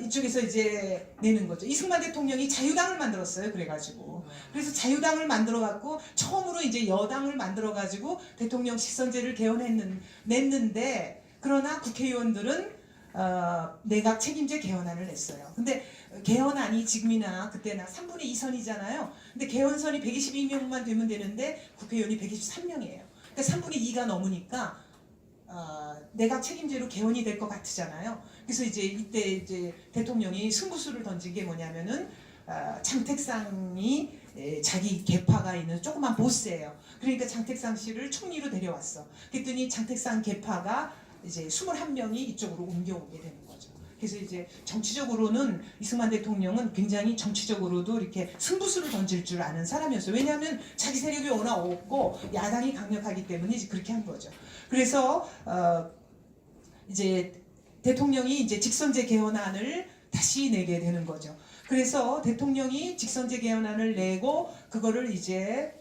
이쪽에서 이제 내는 거죠. 이승만 대통령이 자유당을 만들었어요. 그래서 자유당을 만들어갖고 처음으로 이제 여당을 만들어가지고 대통령 직선제를 냈는데, 그러나 국회의원들은 내각 책임제 개헌안을 냈어요. 근데 개헌안이 지금이나 그때나 3분의 2선이잖아요. 근데 개헌선이 122명만 되면 되는데 국회의원이 123명이에요. 그러니까 3분의 2가 넘으니까 내각 책임제로 개헌이 될 것 같으잖아요. 그래서 이제 이때 이제 대통령이 승부수를 던진 게 뭐냐면은 장택상이 자기 계파가 있는 조그만 보스예요. 그러니까 장택상 씨를 총리로 데려왔어. 그랬더니 장택상 계파가 이제 21명이 이쪽으로 옮겨오게 되는 거죠. 그래서 이제 정치적으로는 이승만 대통령은 굉장히 정치적으로도 이렇게 승부수를 던질 줄 아는 사람이었어요. 왜냐하면 자기 세력이 워낙 없고 야당이 강력하기 때문에 이제 그렇게 한 거죠. 그래서 이제 대통령이 이제 직선제 개헌안을 다시 내게 되는 거죠. 그래서 대통령이 직선제 개헌안을 내고 그거를 이제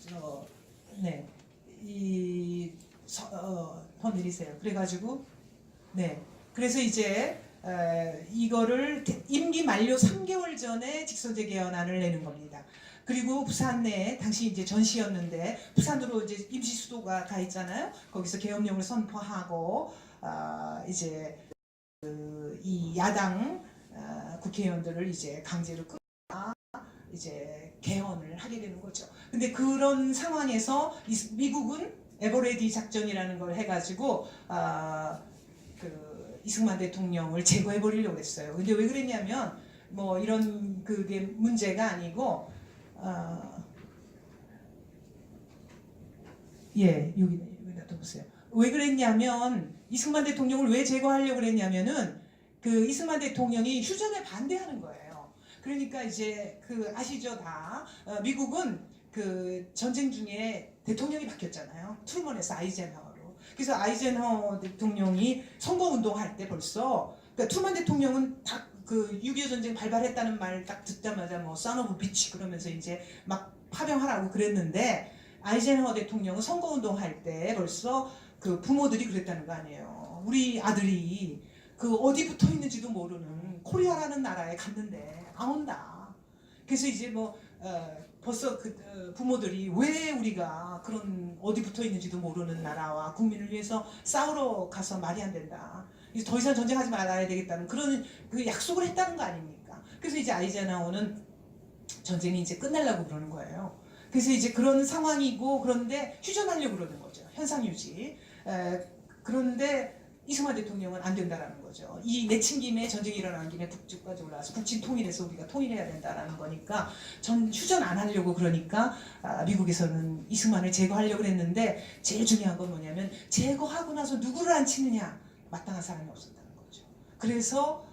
더 내리세요. 그래가지고 그래서 이제 이거를 임기 만료 3개월 전에 직선제 개헌안을 내는 겁니다. 그리고 부산 내에 당시 이제 전시였는데 부산으로 이제 임시 수도가 가 있잖아요. 거기서 계엄령을 선포하고 이제 이 야당 국회의원들을 이제 강제로 이제 개헌을 하게 되는 거죠. 근데 그런 상황에서 미국은 에버레디 작전이라는 걸 해가지고 그 이승만 대통령을 제거해 버리려고 했어요. 근데 왜 그랬냐면 뭐 이런 그게 문제가 아니고 여기다 보세요. 왜 그랬냐면 이승만 대통령을 왜 제거하려고 그랬냐면은 그 이승만 대통령이 휴전에 반대하는 거예요. 그러니까 이제 그 아시죠 다 미국은 그 전쟁 중에 대통령이 바뀌었잖아요. 트루먼에서 아이젠하워로. 그래서 아이젠하워 대통령이 선거운동할 때 벌써 그러니까 트루먼 대통령은 딱 그 6.25 전쟁 발발했다는 말 딱 듣자마자 뭐 son of a bitch 그러면서 이제 막 파병하라고 그랬는데 아이젠하워 대통령은 선거운동할 때 벌써 그 부모들이 그랬다는 거 아니에요. 우리 아들이 그 어디 붙어 있는지도 모르는 코리아라는 나라에 갔는데 안 온다. 그래서 이제 뭐 벌써 그 부모들이 왜 우리가 그런 어디 붙어 있는지도 모르는 나라와 국민을 위해서 싸우러 가서 말이 안 된다. 더 이상 전쟁하지 말아야 되겠다는 그런 그 약속을 했다는 거 아닙니까? 그래서 이제 아이젠하워는 전쟁이 이제 끝내려고 그러는 거예요. 그래서 이제 그런 상황이고 그런데 휴전하려고 그러는 거죠. 현상 유지. 그런데 이승만 대통령은 안 된다라는 거죠. 이 내친 김에 전쟁이 일어난 김에 북쪽까지 올라와서 북진 통일해서 우리가 통일해야 된다라는 거니까 전 휴전 안 하려고 그러니까 미국에서는 이승만을 제거하려고 했는데 제일 중요한 건 뭐냐면 제거하고 나서 누구를 안 치느냐 마땅한 사람이 없었다는 거죠. 그래서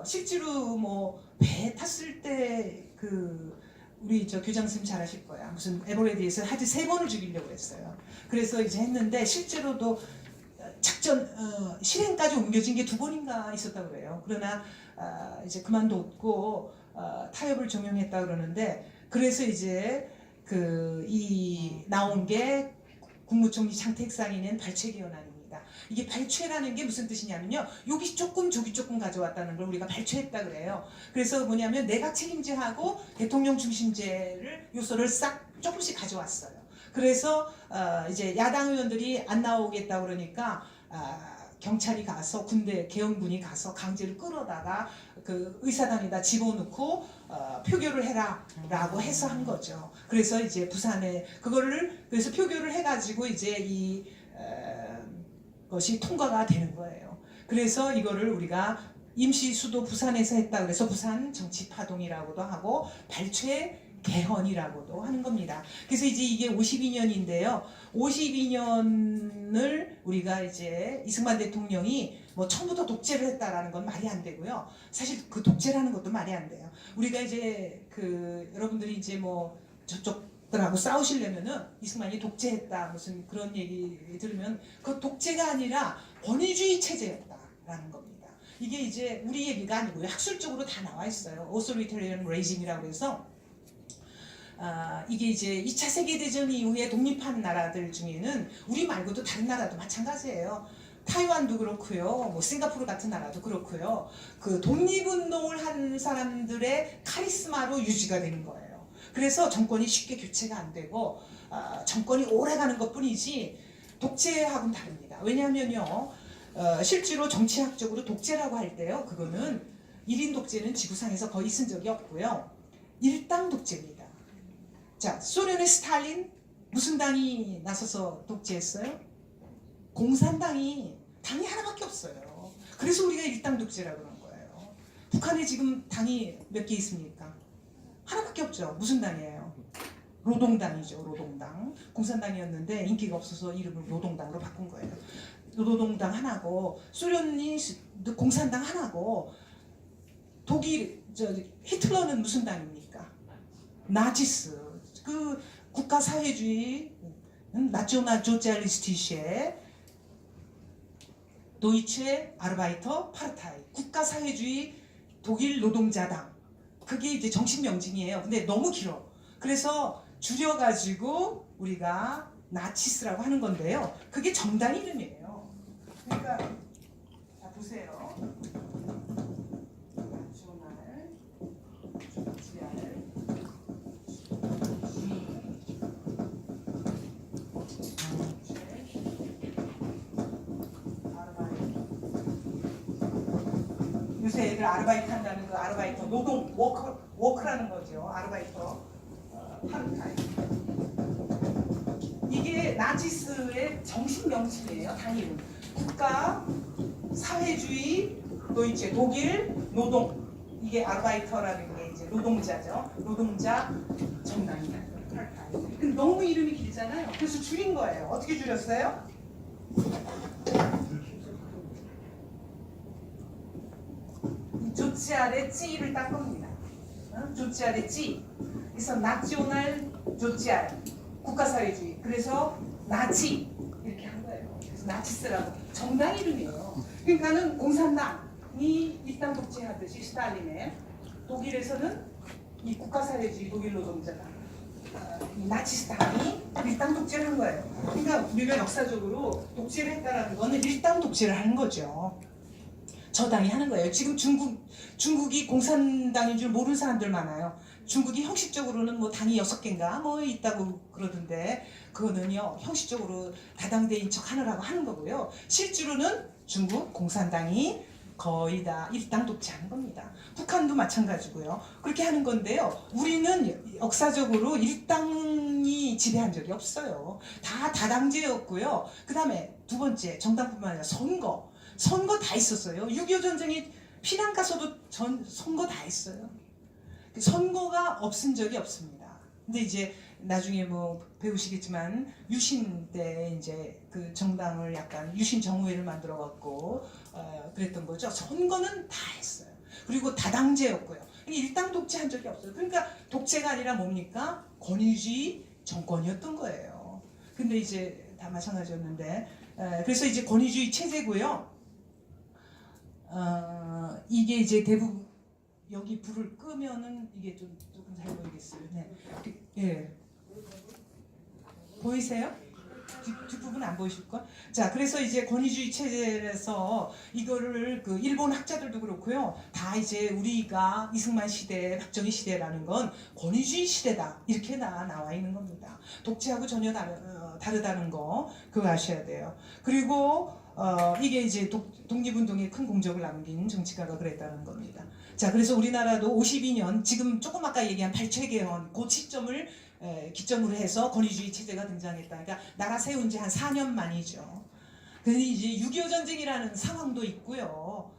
실제로 뭐 배 탔을 때 우리 저 교장 선생님 잘 아실 거야. 무슨 에버레디에서 하여튼 3번을 죽이려고 했어요. 그래서 이제 했는데 실제로도 작전 실행까지 옮겨진 게 2번인가 있었다고 그래요. 그러나 이제 그만뒀고 타협을 종용했다 그러는데 그래서 이제 이 나온 게 국무총리 장택상이 낸 발췌개헌안입니다. 이게 발췌라는 게 무슨 뜻이냐면요. 여기 조금 저기 조금 가져왔다는 걸 우리가 발췌했다 그래요. 그래서 뭐냐면 내각 책임제하고 대통령 중심제를 요소를 싹 조금씩 가져왔어요. 그래서 이제 야당 의원들이 안 나오겠다 그러니까 경찰이 가서 군대 계엄군이 가서 강제로 끌어다가 그 의사당에다 집어넣고 표결을 해라라고 해서 한 거죠. 그래서 이제 부산에 그거를 그래서 표결을 해가지고 이제 것이 통과가 되는 거예요. 그래서 이거를 우리가 임시 수도 부산에서 했다 그래서 부산 정치파동이라고도 하고 발췌 개헌이라고도 하는 겁니다. 그래서 이제 이게 52년인데요. 52년을 우리가 이제 이승만 대통령이 뭐 처음부터 독재를 했다라는 건 말이 안 되고요. 사실 그 독재라는 것도 말이 안 돼요. 우리가 이제 여러분들이 이제 뭐 저쪽들하고 싸우시려면은 이승만이 독재했다 무슨 그런 얘기 들으면 그 독재가 아니라 권위주의 체제였다라는 겁니다. 이게 이제 우리 얘기가 아니고요. 학술적으로 다 나와 있어요. Authoritarian Regime이라고 해서 이게 이제 2차 세계대전 이후에 독립한 나라들 중에는 우리 말고도 다른 나라도 마찬가지예요. 타이완도 그렇고요. 뭐 싱가포르 같은 나라도 그렇고요. 그 독립운동을 한 사람들의 카리스마로 유지가 되는 거예요. 그래서 정권이 쉽게 교체가 안 되고 정권이 오래가는 것뿐이지 독재하고는 다릅니다. 왜냐하면요. 실제로 정치학적으로 독재라고 할 때요. 그거는 1인 독재는 지구상에서 거의 있은 적이 없고요. 일당 독재입니다. 자, 소련의 스탈린 무슨 당이 나서서 독재했어요? 공산당이 당이 하나밖에 없어요. 그래서 우리가 일당 독재라고 그런 거예요. 북한에 지금 당이 몇 개 있습니까? 하나밖에 없죠. 무슨 당이에요? 노동당이죠. 노동당. 공산당이었는데 인기가 없어서 이름을 노동당으로 바꾼 거예요. 노동당 하나고 소련이 공산당 하나고 독일 히틀러는 무슨 당입니까? 나치스. 그 국가 사회주의 나ционal 소циалистische 도이체 아르바이터 파르타이 국가 사회주의 독일 노동자당 그게 이제 정식 명칭이에요. 근데 너무 길어. 그래서 줄여가지고 우리가 나치스라고 하는 건데요. 그게 정당 이름이에요. 그러니까 자 보세요. 요새 애들 아르바이트 한다는 그 아르바이터 노동 워크라는 거죠. 아르바이터 파르타이. 이게 나치스의 정식 명칭이에요. 단위는 국가 사회주의 도이체 독일 노동 이게 아르바이터라는 게 이제 노동자죠. 노동자 정당이다. 파르타이. 근데 너무 이름이 길잖아요. 그래서 줄인 거예요. 어떻게 줄였어요? 조치아래 찌를 딴 겁니다. 조치아래 찌. 그래서 나치오날 조치아 국가사회주의. 그래서 나치 이렇게 한 거예요. 그래서 나치스라고 정당 이름이에요. 그러니까는 공산당이 일당 독재하듯이 스탈린의 독일에서는 이 국가사회주의 독일 노동자당 이 나치스당이 일당 독재를 한 거예요. 그러니까 우리가 역사적으로 독재를 했다라는 거는 일당 독재를 하는 거죠. 저당이 하는 거예요. 지금 중국이 공산당인 줄 모르는 사람들 많아요. 중국이 형식적으로는 뭐 당이 6개인가 뭐 있다고 그러던데 그거는요 형식적으로 다당대인 척 하느라고 하는 거고요. 실제로는 중국 공산당이 거의 다 일당 독재하는 겁니다. 북한도 마찬가지고요. 그렇게 하는 건데요. 우리는 역사적으로 일당이 지배한 적이 없어요. 다 다당제였고요. 그 다음에 두 번째 정당뿐만 아니라 선거. 선거 다 있었어요. 6.25 전쟁이 피난 가서도 선거 다 했어요. 선거가 없은 적이 없습니다. 근데 이제 나중에 뭐 배우시겠지만 유신 때 이제 그 정당을 약간 유신 정의회를 만들어 갖고 그랬던 거죠. 선거는 다 했어요. 그리고 다당제였고요. 일당 독재한 적이 없어요. 그러니까 독재가 아니라 뭡니까? 권위주의 정권이었던 거예요. 근데 이제 다 마찬가지였는데 그래서 이제 권위주의 체제고요. 이게 이제 대부분 여기 불을 끄면은 이게 좀 조금 잘 보이겠어요. 네. 예. 보이세요? 뒷부분 안 보이실 걸? 자, 그래서 이제 권위주의 체제에서 이거를 그 일본 학자들도 그렇고요. 다 이제 우리가 이승만 시대, 박정희 시대라는 건 권위주의 시대다. 이렇게 나와 있는 겁니다. 독재하고 전혀 다르다는 거 그거 아셔야 돼요. 그리고 이게 이제 독립운동에 큰 공적을 남긴 정치가가 그랬다는 겁니다. 자, 그래서 우리나라도 52년 지금 조금 아까 얘기한 발췌개헌 그 시점을 기점으로 해서 권위주의 체제가 등장했다. 그러니까 나라 세운 지 한 4년 만이죠. 근데 이제 6.25 전쟁이라는 상황도 있고요.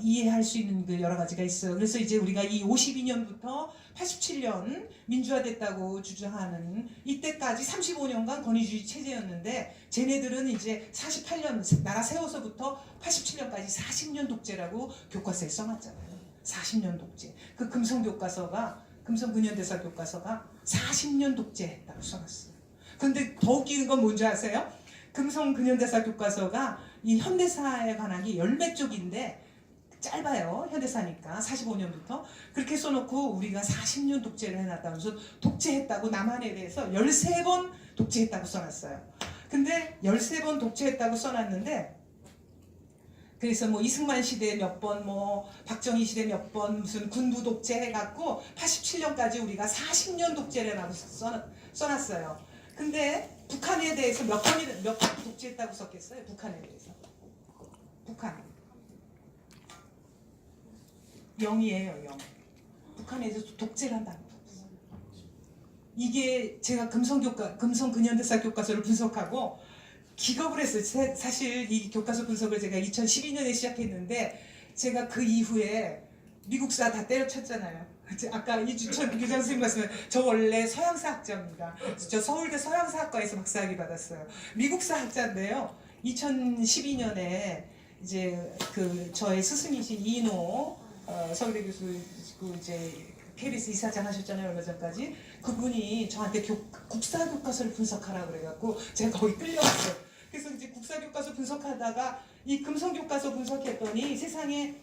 이해할 수 있는 그 여러 가지가 있어요. 그래서 이제 우리가 이 52년부터 87년 민주화됐다고 주장하는 이때까지 35년간 권위주의 체제였는데 쟤네들은 이제 48년 나라 세워서부터 87년까지 40년 독재라고 교과서에 써놨잖아요. 40년 독재. 그 금성 근현대사 교과서가 40년 독재했다고 써놨어요. 근데 더 웃기는 건 뭔지 아세요? 금성 근현대사 교과서가 이 현대사에 관한 게 10몇 쪽인데 짧아요. 현대사니까 45년부터 그렇게 써놓고 우리가 40년 독재를 해놨다면서 독재했다고 남한에 대해서 13번 독재했다고 써놨어요. 근데 13번 독재했다고 써놨는데 그래서 뭐 이승만 시대 몇 번, 뭐 박정희 시대 몇 번 무슨 군부 독재 해갖고 87년까지 우리가 40년 독재를 하고 써놨어요. 근데 북한에 대해서 몇 번 독재했다고 썼겠어요? 북한에 대해서. 북한. 0이에요, 0. 북한에 대해서 독재를 한다는 거 없어요. 이게 제가 금성 근현대사 교과서를 분석하고 기겁을 했어요. 사실 이 교과서 분석을 제가 2012년에 시작했는데 제가 그 이후에 미국사 다 때려쳤잖아요. 아까 이주천 교장 선생님 말씀에 저 원래 서양사 학자입니다. 저 서울대 서양사학과에서 박사학위 받았어요. 미국사 학자인데요. 2012년에 이제 그 저의 스승이신 이인호 서울대 교수 그 이제 KBS 이사장 하셨잖아요. 얼마 전까지 그분이 저한테 국사 교과서를 분석하라 그래갖고 제가 거기 끌려갔어요. 그래서 이제 국사 교과서 분석하다가 이 금성 교과서 분석했더니 세상에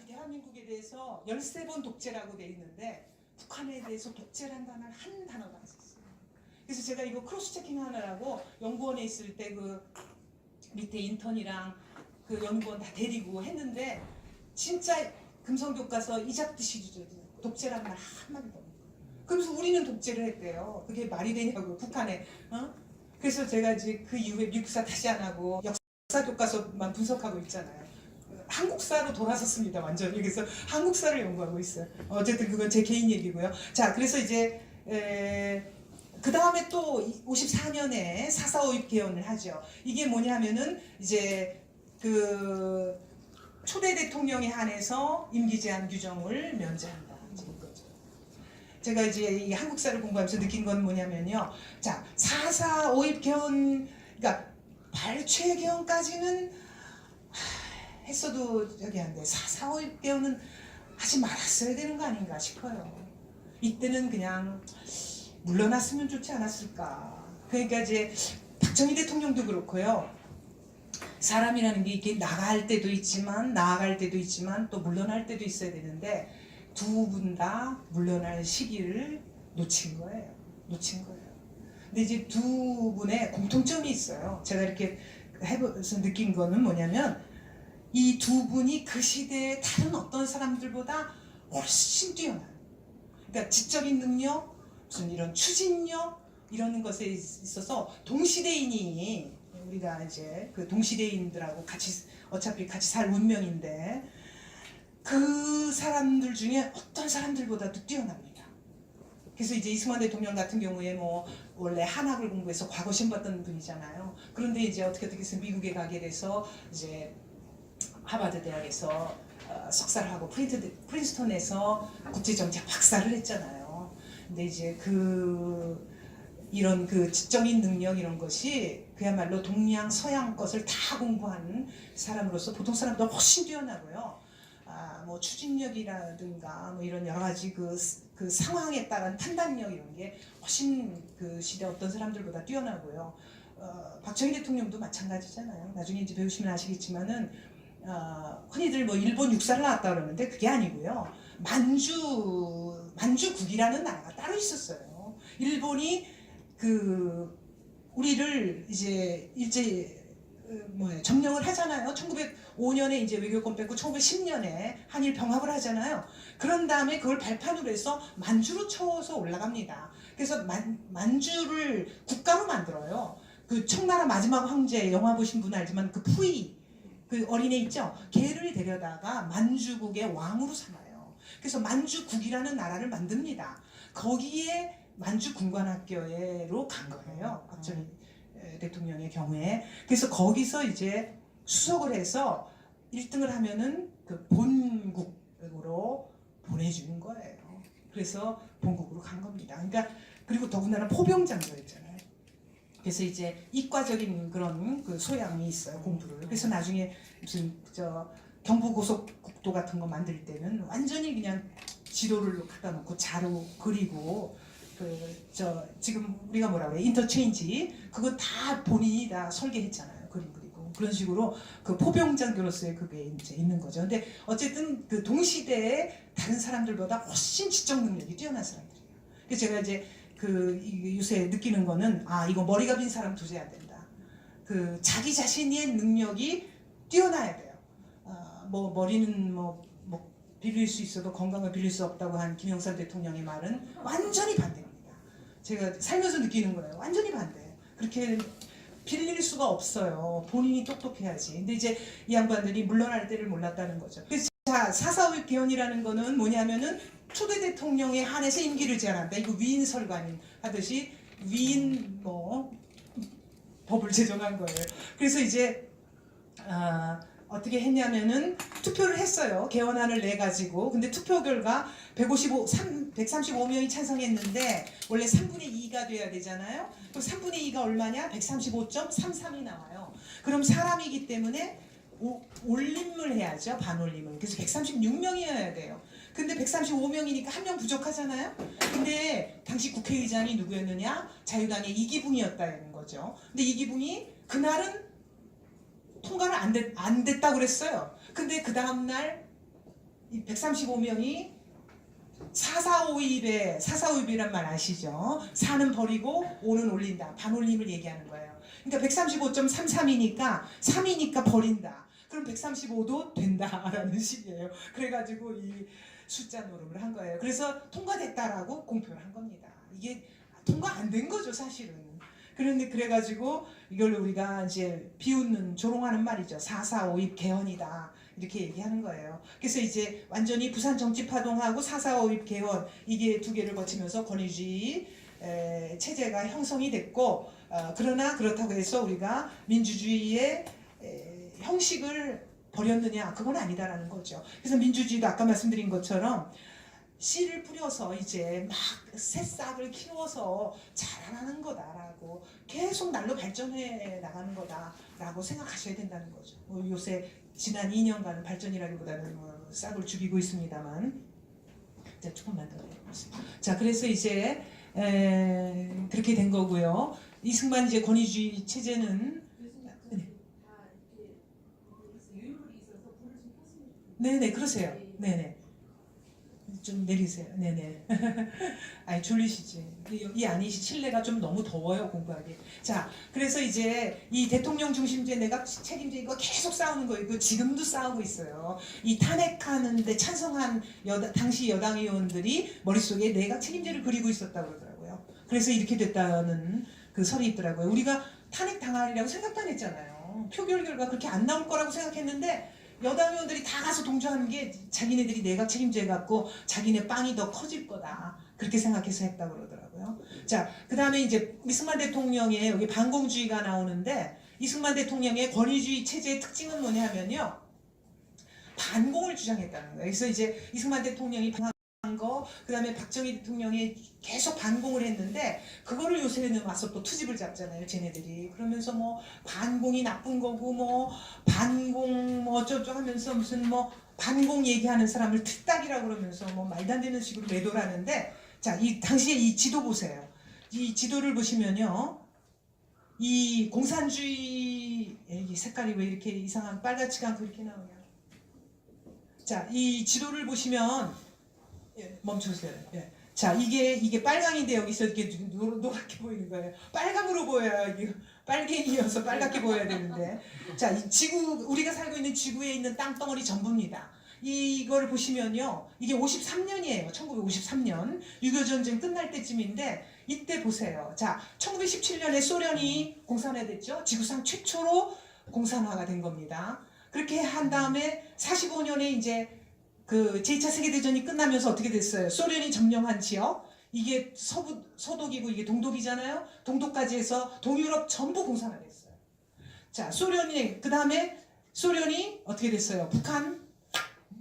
대한민국에 대해서 13번 독재라고 돼 있는데 북한에 대해서 독재란 단어를 한 단어도 안 썼어요. 그래서 제가 이거 크로스 체킹 하느라고 연구원에 있을 때 그 밑에 인턴이랑 그 연구원 다 데리고 했는데 진짜 금성 교과서 이잡듯이 독재란 말 한마디도 없는 거예요. 그러면서 우리는 독재를 했대요. 그게 말이 되냐고 북한에. 그래서 제가 이제 그 이후에 미국사 다시 안 하고 역사 교과서만 분석하고 있잖아요. 한국사로 돌아섰습니다. 완전히. 그래서 한국사를 연구하고 있어요. 어쨌든 그건 제 개인 얘기고요. 자, 그래서 이제 그 다음에 또 54년에 4.4.5 개헌을 하죠. 이게 뭐냐면은 이제 그 초대 대통령에 한해서 임기 제한 규정을 면제한다. 제가 이제 이 한국사를 공부하면서 느낀 건 뭐냐면요. 자, 4.4.5 개헌, 그러니까 발췌 개헌까지는 했어도 저기 안 돼. 4.4.5 개헌은 하지 말았어야 되는 거 아닌가 싶어요. 이때는 그냥 물러났으면 좋지 않았을까. 그러니까 이제 박정희 대통령도 그렇고요. 사람이라는 게 이렇게 나갈 때도 있지만 나아갈 때도 있지만 또 물러날 때도 있어야 되는데 두 분 다 물러날 시기를 놓친 거예요. 근데 이제 두 분의 공통점이 있어요. 제가 이렇게 해보면서 느낀 거는 뭐냐면 이 두 분이 그 시대의 다른 어떤 사람들보다 훨씬 뛰어나요. 그러니까 지적인 능력, 무슨 이런 추진력 이런 것에 있어서 동시대인이 우리가 이제 그 동시대인들하고 같이 어차피 같이 살 운명인데 그 사람들 중에 어떤 사람들보다도 뛰어납니다. 그래서 이제 이승만 대통령 같은 경우에 뭐 원래 한학을 공부해서 과거 시험 봤던 분이잖아요. 그런데 이제 어떻게 해서 미국에 가게 돼서 이제 하버드 대학에서 석사를 하고 프린스턴에서 국제정책 박사를 했잖아요. 근데 이제 이런 지적인 능력 이런 것이 그야말로 동양 서양 것을 다 공부한 사람으로서 보통 사람보다 훨씬 뛰어나고요. 뭐 추진력이라든가 뭐 이런 여러 가지 그 상황에 따른 판단력 이런 게 훨씬 그 시대 어떤 사람들보다 뛰어나고요. 박정희 대통령도 마찬가지잖아요. 나중에 이제 배우시면 아시겠지만은 흔히들 뭐 일본 육사를 나왔다 그러는데 그게 아니고요. 만주국이라는 나라가 따로 있었어요. 일본이 우리를 이제 점령을 하잖아요. 1905년에 이제 외교권 뺏고 1910년에 한일 병합을 하잖아요. 그런 다음에 그걸 발판으로 해서 만주로 쳐서 올라갑니다. 그래서 만주를 국가로 만들어요. 그 청나라 마지막 황제 영화 보신 분 알지만 그 푸이 그 어린애 있죠? 걔를 데려다가 만주국의 왕으로 삼아요. 그래서 만주국이라는 나라를 만듭니다. 거기에 만주 군관학교로 간 거예요. 박정희 대통령의 경우에. 그래서 거기서 이제 수석을 해서 1등을 하면은 그 본국으로 보내주는 거예요. 그래서 본국으로 간 겁니다. 그러니까 그리고 더군다나 포병장교였잖아요. 그래서 이제 이과적인 그런 그 소양이 있어요, 공부를. 그래서 나중에 무슨 경부고속국도 같은 거 만들 때는 완전히 그냥 지도를 갖다 놓고 자로 그리고 지금 우리가 뭐라 그래 인터체인지 그거 다 본인이 다 설계했잖아요. 그림 그리고 그런 식으로 그 포병장교로서의 그게 이제 있는 거죠. 근데 어쨌든 그 동시대에 다른 사람들보다 훨씬 지적 능력이 뛰어난 사람들이에요. 그래서 제가 이제 요새 느끼는 거는 이거 머리가 빈 사람 두셔야 된다. 자기 자신의 능력이 뛰어나야 돼요. 머리는 빌릴 수 있어도 건강을 빌릴 수 없다고 한 김영삼 대통령의 말은 완전히 반대입니다. 제가 살면서 느끼는 거예요. 완전히 반대예요. 그렇게 빌릴 수가 없어요. 본인이 똑똑해야지. 근데 이제 이 양반들이 물러날 때를 몰랐다는 거죠. 그래서 4.4.5 개헌이라는 거는 뭐냐면은 초대 대통령에 한해서 임기를 제한한다. 이거 위인 설관 하듯이 위인 법을 제정한 거예요. 그래서 이제 어떻게 했냐면은 투표를 했어요. 개헌안을 내 가지고. 근데 투표 결과 135명이 찬성했는데 원래 3분의 2가 돼야 되잖아요. 그럼 3분의 2가 얼마냐? 135.33이 나와요. 그럼 사람이기 때문에 올림을 해야죠. 반올림을. 그래서 136명이어야 돼요. 근데 135명이니까 한 명 부족하잖아요. 근데 당시 국회의장이 누구였느냐? 자유당의 이기붕이었다는 거죠. 근데 이기붕이 그날은 통과를 안 됐다고 그랬어요. 근데 그 다음날 135명이 4.4.5입이란 말 아시죠? 4는 버리고 5는 올린다. 반올림을 얘기하는 거예요. 그러니까 135.33이니까 3이니까 버린다. 그럼 135도 된다라는 식이에요. 그래가지고 이 숫자 노름을 한 거예요. 그래서 통과됐다라고 공표를 한 겁니다. 이게 통과 안 된 거죠, 사실은. 그런데 그래가지고 이걸 우리가 이제 비웃는 조롱하는 말이죠. 4.4.5입 개헌이다. 이렇게 얘기하는 거예요. 그래서 이제 완전히 부산 정치파동하고 4.4.5입 개헌 이게 두 개를 거치면서 권위주의 체제가 형성이 됐고 그러나 그렇다고 해서 우리가 민주주의의 형식을 버렸느냐? 그건 아니다라는 거죠. 그래서 민주주의도 아까 말씀드린 것처럼 씨를 뿌려서 이제 막 새싹을 키워서 자라나는 거다라고 계속 날로 발전해 나가는 거다라고 생각하셔야 된다는 거죠. 요새 지난 2년간은 발전이라기보다는 싹을 죽이고 있습니다만 자, 조금만 더 해보겠습니다. 자, 그래서 이제 그렇게 된 거고요. 이승만 이제 권위주의 체제는 네네 그러세요. 네네 좀 내리세요. 네네. 아니 졸리시지. 이 아니시 실내가 좀 너무 더워요 공부하기. 자 그래서 이제 이 대통령 중심제 내각 책임제 이거 계속 싸우는 거 이거 지금도 싸우고 있어요. 이 탄핵하는데 찬성한 당시 여당 의원들이 머릿속에 내각 책임제를 그리고 있었다고 그러더라고요. 그래서 이렇게 됐다는 그 설이 있더라고요. 우리가 탄핵 당하리라고 생각도 안 했잖아요. 표결 결과 그렇게 안 나올 거라고 생각했는데 여당 의원들이 다 가서 동조하는 게 자기네들이 내각 책임져 갖고 자기네 빵이 더 커질 거다. 그렇게 생각해서 했다고 그러더라고요. 자, 그 다음에 이제 이승만 대통령의 여기 반공주의가 나오는데 이승만 대통령의 권위주의 체제의 특징은 뭐냐 하면요. 반공을 주장했다는 거예요. 그래서 이제 이승만 대통령이 한 거, 그 다음에 박정희 대통령이 계속 반공을 했는데 그거를 요새는 와서 또 투집을 잡잖아요. 쟤네들이. 그러면서 뭐 반공이 나쁜 거고 뭐 반공 뭐 어쩌고 하면서 무슨 뭐 반공 얘기하는 사람을 틀딱이라고 그러면서 뭐 말도 안 되는 식으로 매도를 하는데 자, 이 당시에 이 지도 보세요. 이 지도를 보시면요. 이 공산주의 이 색깔이 왜 이렇게 이상한 빨갛지가 않고 이렇게 나오냐. 자, 이 지도를 보시면 멈추세요. 예. 자, 이게 빨강인데 여기서 이렇게 노랗게 보이는 거예요. 빨강으로 보여야 이게 빨갱이여서 빨갛게 보여야 되는데. 자, 이 지구 우리가 살고 있는 지구에 있는 땅덩어리 전부입니다. 이걸 보시면요. 이게 53년이에요. 1953년. 6.25 전쟁 끝날 때쯤인데 이때 보세요. 자, 1917년에 소련이 공산화됐죠. 지구상 최초로 공산화가 된 겁니다. 그렇게 한 다음에 45년에 이제 그 제2차 세계대전이 끝나면서 어떻게 됐어요? 소련이 점령한 지역, 이게 서독이고 이게 동독이잖아요. 동독까지 해서 동유럽 전부 공산화됐어요. 자, 그 다음에 소련이 어떻게 됐어요? 북한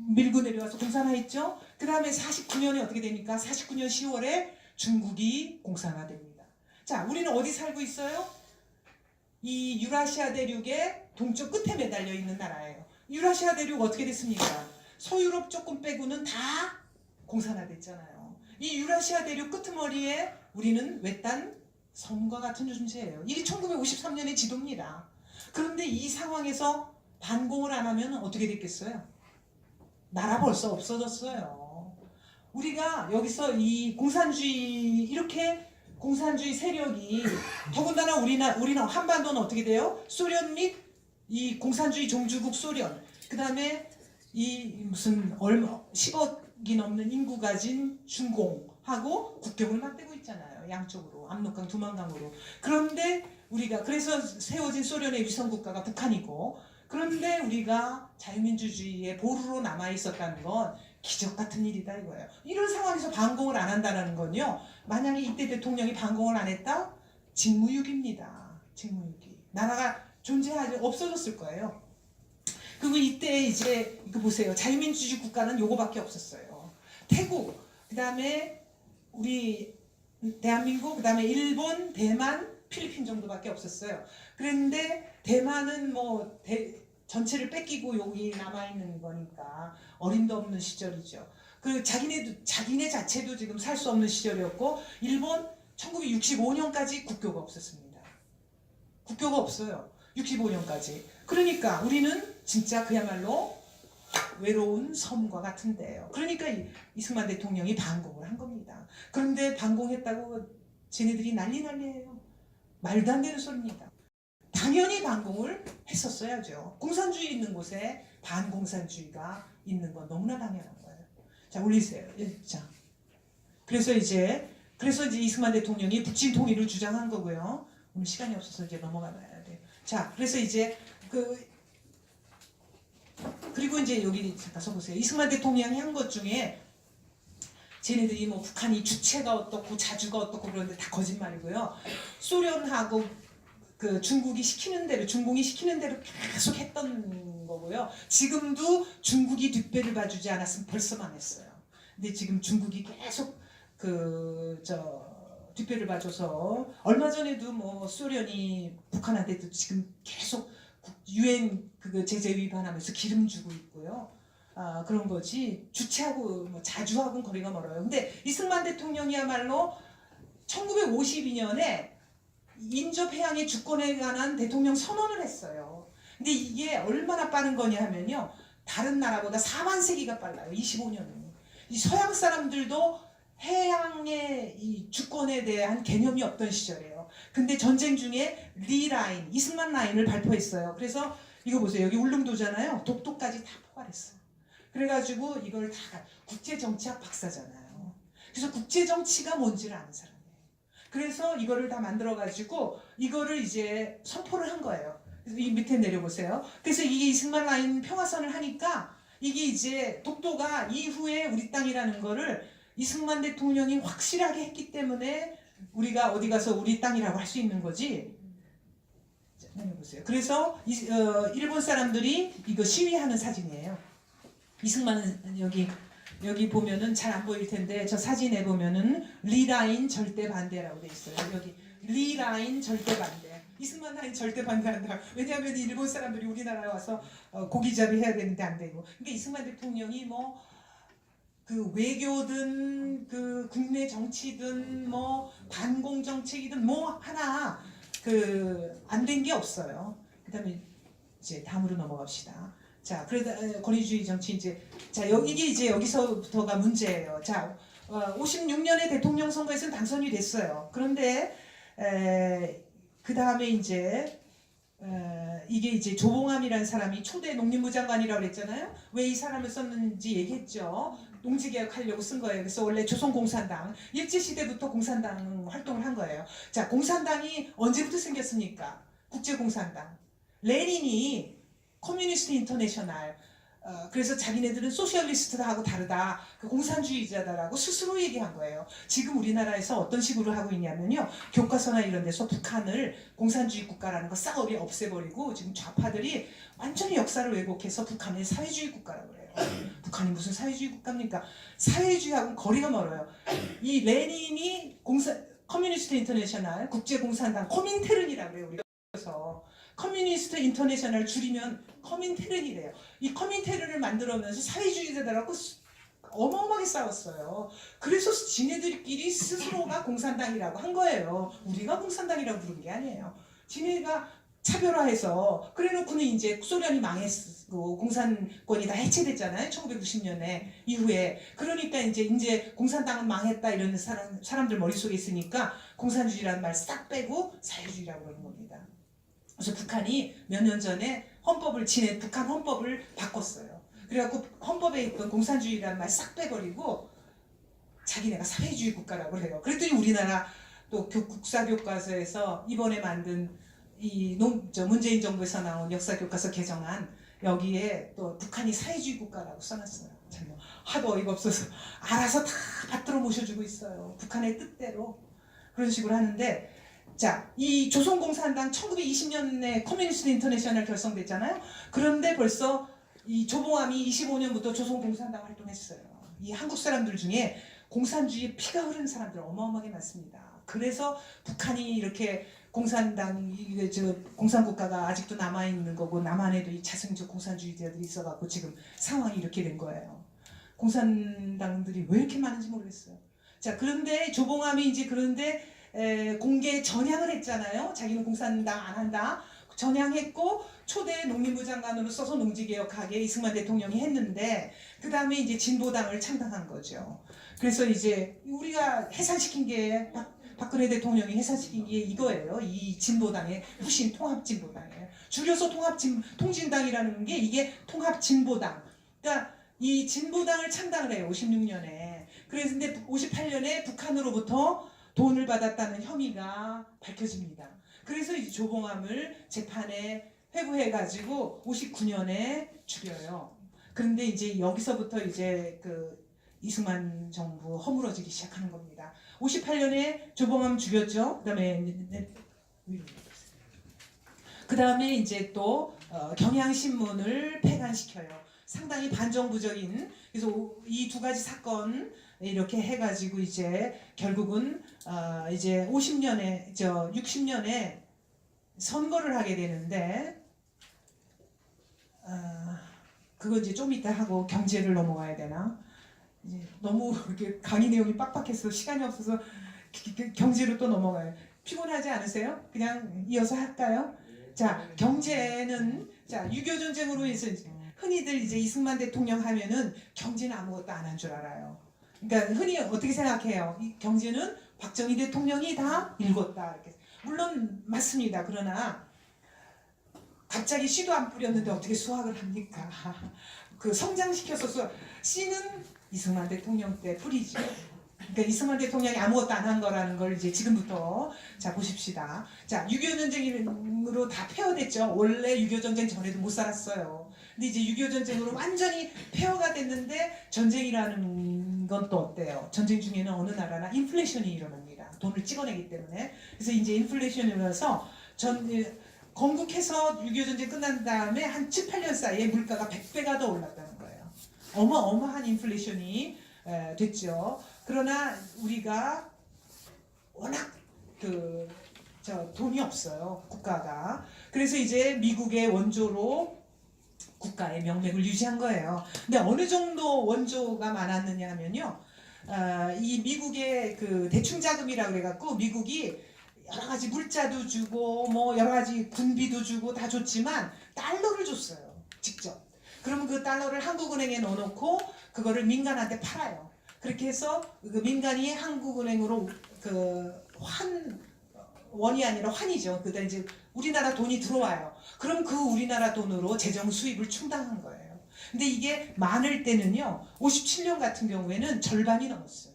밀고 내려와서 공산화했죠. 그 다음에 49년에 어떻게 됩니까? 49년 10월에 중국이 공산화됩니다. 자, 우리는 어디 살고 있어요? 이 유라시아 대륙의 동쪽 끝에 매달려 있는 나라예요. 유라시아 대륙 어떻게 됐습니까? 서유럽 조금 빼고는 다 공산화됐잖아요. 이 유라시아 대륙 끄트머리에 우리는 외딴 섬과 같은 존재예요. 이게 1953년의 지도입니다. 그런데 이 상황에서 반공을 안 하면 어떻게 됐겠어요? 나라 벌써 없어졌어요. 우리가 여기서 이 공산주의 이렇게 공산주의 세력이 더군다나 우리는 한반도는 어떻게 돼요? 소련 및 이 공산주의 종주국 소련, 그 다음에 이 무슨 10억이 넘는 인구 가진 중공하고 국경을 맞대고 있잖아요. 양쪽으로 압록강 두만강으로. 그런데 우리가 그래서 세워진 소련의 위성 국가가 북한이고, 그런데 우리가 자유민주주의의 보루로 남아 있었다는 건 기적 같은 일이다 이거예요. 이런 상황에서 반공을 안 한다는 건요. 만약에 이때 대통령이 반공을 안 했다? 직무유기입니다. 직무유기. 나라가 존재하지 없어졌을 거예요. 그리고 이때 이제 이거 보세요. 자유민주주의 국가는 요거밖에 없었어요. 태국, 그 다음에 우리 대한민국, 그 다음에 일본, 대만, 필리핀 정도밖에 없었어요. 그런데 대만은 뭐 전체를 뺏기고 여기 남아있는 거니까 어림도 없는 시절이죠. 그 자기네 자체도 지금 살 수 없는 시절이었고, 일본 1965년까지 국교가 없었습니다. 국교가 없어요. 65년까지. 그러니까 우리는 진짜 그야말로 외로운 섬과 같은데요. 그러니까 이승만 대통령이 반공을 한 겁니다. 그런데 반공했다고 쟤네들이 난리예요. 말도 안 되는 소리입니다. 당연히 반공을 했었어야죠. 공산주의 있는 곳에 반공산주의가 있는 건 너무나 당연한 거예요. 자, 올리세요. 자, 그래서 이제 이승만 대통령이 북진 통일을 주장한 거고요. 오늘 시간이 없어서 이제 넘어가 봐야 돼요. 자, 그래서 이제 그리고 이제 여기 잠깐 써보세요. 이승만 대통령이 한 것 중에 쟤네들이 뭐 북한이 주체가 어떻고 자주가 어떻고 그러는데 다 거짓말이고요. 소련하고 그 중공이 시키는 대로 계속 했던 거고요. 지금도 중국이 뒷배를 봐주지 않았으면 벌써 망했어요. 근데 지금 중국이 계속 뒷배를 봐줘서 얼마 전에도 뭐 소련이 북한한테도 지금 계속 유엔 제재 위반하면서 기름 주고 있고요. 그런 거지 주체하고 뭐 자주하고는 거리가 멀어요. 근데 이승만 대통령이야말로 1952년에 인접해양의 주권에 관한 대통령 선언을 했어요. 근데 이게 얼마나 빠른 거냐 하면요. 다른 나라보다 4만 세기가 빨라요. 25년은. 이 서양 사람들도 해양의 이 주권에 대한 개념이 없던 시절이에요. 근데 전쟁 중에 리라인, 이승만 라인을 발표했어요. 그래서 이거 보세요. 여기 울릉도잖아요. 독도까지 다 포괄했어요. 그래가지고 이걸 다 국제정치학 박사잖아요. 그래서 국제정치가 뭔지를 아는 사람이에요. 그래서 이거를 다 만들어가지고 이거를 이제 선포를 한 거예요. 이 밑에 내려보세요. 그래서 이게 이승만 라인 평화선을 하니까 이게 이제 독도가 이후에 우리 땅이라는 거를 이승만 대통령이 확실하게 했기 때문에 우리가 어디 가서 우리 땅이라고 할 수 있는 거지. 자, 내려보세요. 그래서 일본 사람들이 이거 시위하는 사진이에요. 이승만은 여기 보면은 잘 안 보일 텐데 저 사진에 보면은 리라인 절대 반대라고 돼 있어요. 여기 리라인 절대 반대. 이승만 라인 절대 반대한다. 왜냐하면 일본 사람들이 우리나라에 와서 고기잡이 해야 되는데 안 되고. 그러니까 이승만 대통령이 뭐 그 외교든 그 국내 정치든 뭐 반공 정책이든 뭐 하나 그 안 된 게 없어요. 그다음에 이제 다음으로 넘어갑시다. 자, 그래도 권위주의 정치 이게 이제 여기서부터가 문제예요. 자, 56년에 대통령 선거에서는 당선이 됐어요. 그런데 그 다음에 이제 이게 이제 조봉암이라는 사람이 초대 농림부 장관이라고 그랬잖아요. 왜 이 사람을 썼는지 얘기했죠. 농지개혁하려고 쓴 거예요. 그래서 원래 조선공산당 일제시대부터 공산당 활동을 한 거예요. 자, 공산당이 언제부터 생겼습니까? 국제공산당. 레닌이 커뮤니스트 인터내셔널 그래서 자기네들은 소셜리스트하고 다르다, 그 공산주의자다라고 스스로 얘기한 거예요. 지금 우리나라에서 어떤 식으로 하고 있냐면요, 교과서나 이런 데서 북한을 공산주의 국가라는 거 싸그리 없애버리고 지금 좌파들이 완전히 역사를 왜곡해서 북한을 사회주의 국가라고 그래요. 북한이 무슨 사회주의 국가입니까? 사회주의하고는 거리가 멀어요. 이 레닌이 커뮤니스트 인터내셔널 국제공산당 커민테른이라고 그래요. 우리가 그래서 커뮤니스트 인터내셔널 줄이면 커민테른이래요. 이 커민테른을 만들어면서 사회주의자들하고 어마어마하게 싸웠어요. 그래서 지네들끼리 스스로가 공산당이라고 한 거예요. 우리가 공산당이라고 부른 게 아니에요. 지네가 차별화해서 그래놓고는 이제 소련이 망했고 공산권이 다 해체됐잖아요. 1990년에 이후에. 그러니까 이제 공산당은 망했다 이런 사람들 머릿속에 있으니까 공산주의라는 말 싹 빼고 사회주의라고 그러는 겁니다. 그래서 북한이 몇 년 전에 북한 헌법을 바꿨어요. 그래갖고 헌법에 있던 공산주의라는 말 싹 빼버리고 자기네가 사회주의 국가라고 해요. 그랬더니 우리나라 또 국사교과서에서 이번에 만든 문재인 정부에서 나온 역사교과서 개정안 여기에 또 북한이 사회주의 국가라고 써놨어요. 참 하도 어이가 없어서 알아서 다 받들어 모셔주고 있어요. 북한의 뜻대로 그런 식으로 하는데, 자, 이 조선공산당 1920년에 커뮤니스트 인터내셔널 결성됐잖아요. 그런데 벌써 이 조봉암이 25년부터 조선공산당 활동했어요. 이 한국 사람들 중에 공산주의에 피가 흐르는 사람들 어마어마하게 많습니다. 그래서 북한이 이렇게 공산국가가 아직도 남아있는 거고, 남한에도 이 자승적 공산주의자들이 있어갖고 지금 상황이 이렇게 된 거예요. 공산당들이 왜 이렇게 많은지 모르겠어요. 자, 그런데 조봉암이 공개 전향을 했잖아요. 자기는 공산당 안 한다. 전향했고 초대 농림부 장관으로 써서 농지개혁하게 이승만 대통령이 했는데, 그 다음에 이제 진보당을 창당한 거죠. 그래서 이제 우리가 해산시킨 게 박근혜 대통령이 해산시킨 게 이거예요. 이 진보당의 후신 통합진보당이에요. 줄여서 통진당이라는 게 이게 통합진보당. 그러니까 이 진보당을 창당을 해요. 56년에. 그래서 근데 58년에 북한으로부터 돈을 받았다는 혐의가 밝혀집니다. 그래서 이제 조봉암을 재판에 회부해가지고 59년에 죽여요. 그런데 이제 여기서부터 이제 그 이승만 정부 허물어지기 시작하는 겁니다. 58년에 조봉암 죽였죠. 그다음에 이제 또 경향신문을 폐간시켜요. 상당히 반정부적인. 그래서 이 두 가지 사건 이렇게 해가지고 이제 결국은 이제 60년에 선거를 하게 되는데, 그거 이제 좀 이따 하고 경제를 넘어가야 되나? 이제 너무 이렇게 강의 내용이 빡빡해서 시간이 없어서 경제로 또 넘어가요. 피곤하지 않으세요? 그냥 이어서 할까요? 자, 경제는 자, 6.25 전쟁으로 해서 흔히들 이제 이승만 대통령 하면은 경제는 아무것도 안 한 줄 알아요. 그러니까 흔히 어떻게 생각해요? 이 경제는 박정희 대통령이 다 읽었다 이렇게. 물론 맞습니다. 그러나 갑자기 씨도 안 뿌렸는데 어떻게 수확을 합니까? 그 성장시켜서 씨는 이승만 대통령 때 뿌리죠. 그러니까 이승만 대통령이 아무것도 안 한 거라는 걸 이제 지금부터 자 보십시다. 자 6.25 전쟁으로 다 폐허됐죠. 원래 6.25 전쟁 전에도 못 살았어요. 근데 이제 6.25 전쟁으로 완전히 폐허가 됐는데 전쟁이라는 건 또 어때요? 전쟁 중에는 어느 나라나 인플레이션이 일어납니다. 돈을 찍어내기 때문에. 그래서 이제 인플레이션이 일어나서 건국해서 6.25 전쟁 끝난 다음에 한 7, 8년 사이에 물가가 100배가 더 올랐다는 거예요. 어마어마한 인플레이션이 됐죠. 그러나 우리가 워낙 돈이 없어요. 국가가. 그래서 이제 미국의 원조로 국가의 명맥을 유지한 거예요. 근데 어느 정도 원조가 많았느냐 하면요. 이 미국의 그 대충자금이라고 그래갖고 미국이 여러 가지 물자도 주고 뭐 여러 가지 군비도 주고 다 줬지만 달러를 줬어요. 직접. 그러면 그 달러를 한국은행에 넣어놓고 그거를 민간한테 팔아요. 그렇게 해서 그 민간이 한국은행으로 원이 아니라 환이죠. 그다음 이제 우리나라 돈이 들어와요. 그럼 그 우리나라 돈으로 재정 수입을 충당한 거예요. 근데 이게 많을 때는요. 57년 같은 경우에는 절반이 넘었어요.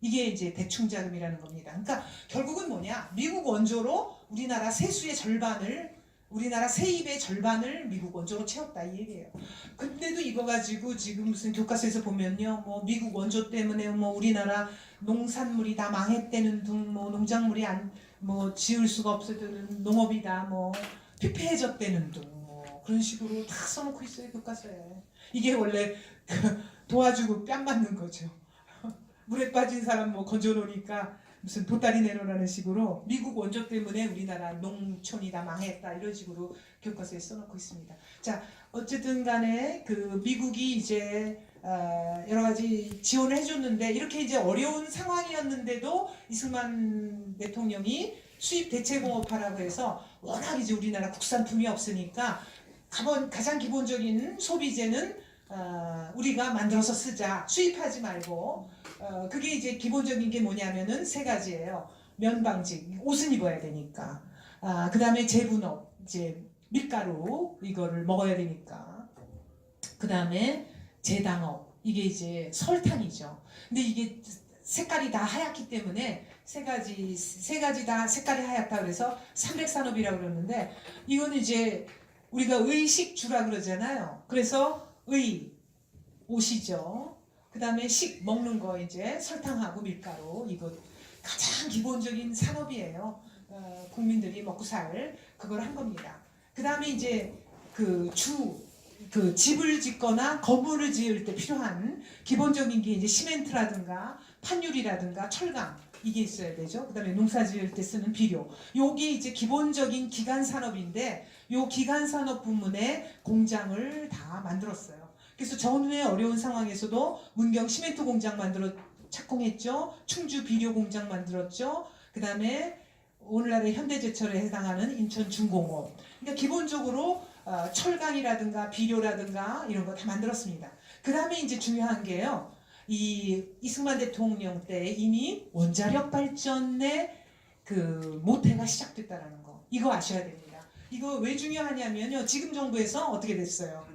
이게 이제 대충자금이라는 겁니다. 그러니까 결국은 뭐냐? 미국 원조로 우리나라 세수의 절반을 우리나라 세입의 절반을 미국 원조로 채웠다 이 얘기예요. 근데도 이거 가지고 지금 무슨 교과서에서 보면요, 뭐 미국 원조 때문에 뭐 우리나라 농산물이 다 망했다는 등, 뭐 농작물이 뭐 지을 수가 없어지는 농업이다, 뭐 피폐해졌다는 등, 뭐 그런 식으로 다 써놓고 있어요 교과서에. 이게 원래 도와주고 뺨 맞는 거죠. 물에 빠진 사람 뭐 건져놓으니까. 무슨 보따리 내놓으라는 식으로 미국 원조 때문에 우리나라 농촌이 다 망했다 이런 식으로 교과서에 써놓고 있습니다. 자 어쨌든 간에 그 미국이 이제 여러 가지 지원을 해줬는데 이렇게 이제 어려운 상황이었는데도 이승만 대통령이 수입 대체공업화라고 해서 워낙 이제 우리나라 국산품이 없으니까 가장 기본적인 소비재는 우리가 만들어서 쓰자, 수입하지 말고. 그게 이제 기본적인 게 뭐냐면은 세 가지예요. 면방직, 옷은 입어야 되니까. 그 다음에 제분업, 이제 밀가루 이거를 먹어야 되니까. 그 다음에 제당업, 이게 이제 설탕이죠. 근데 이게 색깔이 다 하얗기 때문에 세 가지 다 색깔이 하얗다 그래서 삼백산업이라고 그러는데 이거는 이제 우리가 의식주라 그러잖아요. 그래서 옷이죠. 그 다음에 먹는 거 이제 설탕하고 밀가루 이거 가장 기본적인 산업이에요. 국민들이 먹고 살 그걸 한 겁니다. 그 다음에 이제 집을 짓거나 건물을 지을 때 필요한 기본적인 게 이제 시멘트라든가 판유리라든가 철강 이게 있어야 되죠. 그 다음에 농사 지을 때 쓰는 비료. 요게 이제 기본적인 기간 산업인데 요 기간 산업 부문에 공장을 다 만들었어요. 그래서 전후의 어려운 상황에서도 문경 시멘트 공장 착공했죠. 충주 비료 공장 만들었죠. 그 다음에 오늘날의 현대제철에 해당하는 인천 중공업. 그러니까 기본적으로 철강이라든가 비료라든가 이런 거 다 만들었습니다. 그 다음에 이제 중요한 게요. 이 이승만 대통령 때 이미 원자력 발전의 그 모태가 시작됐다라는 거. 이거 아셔야 됩니다. 이거 왜 중요하냐면요. 지금 정부에서 어떻게 됐어요?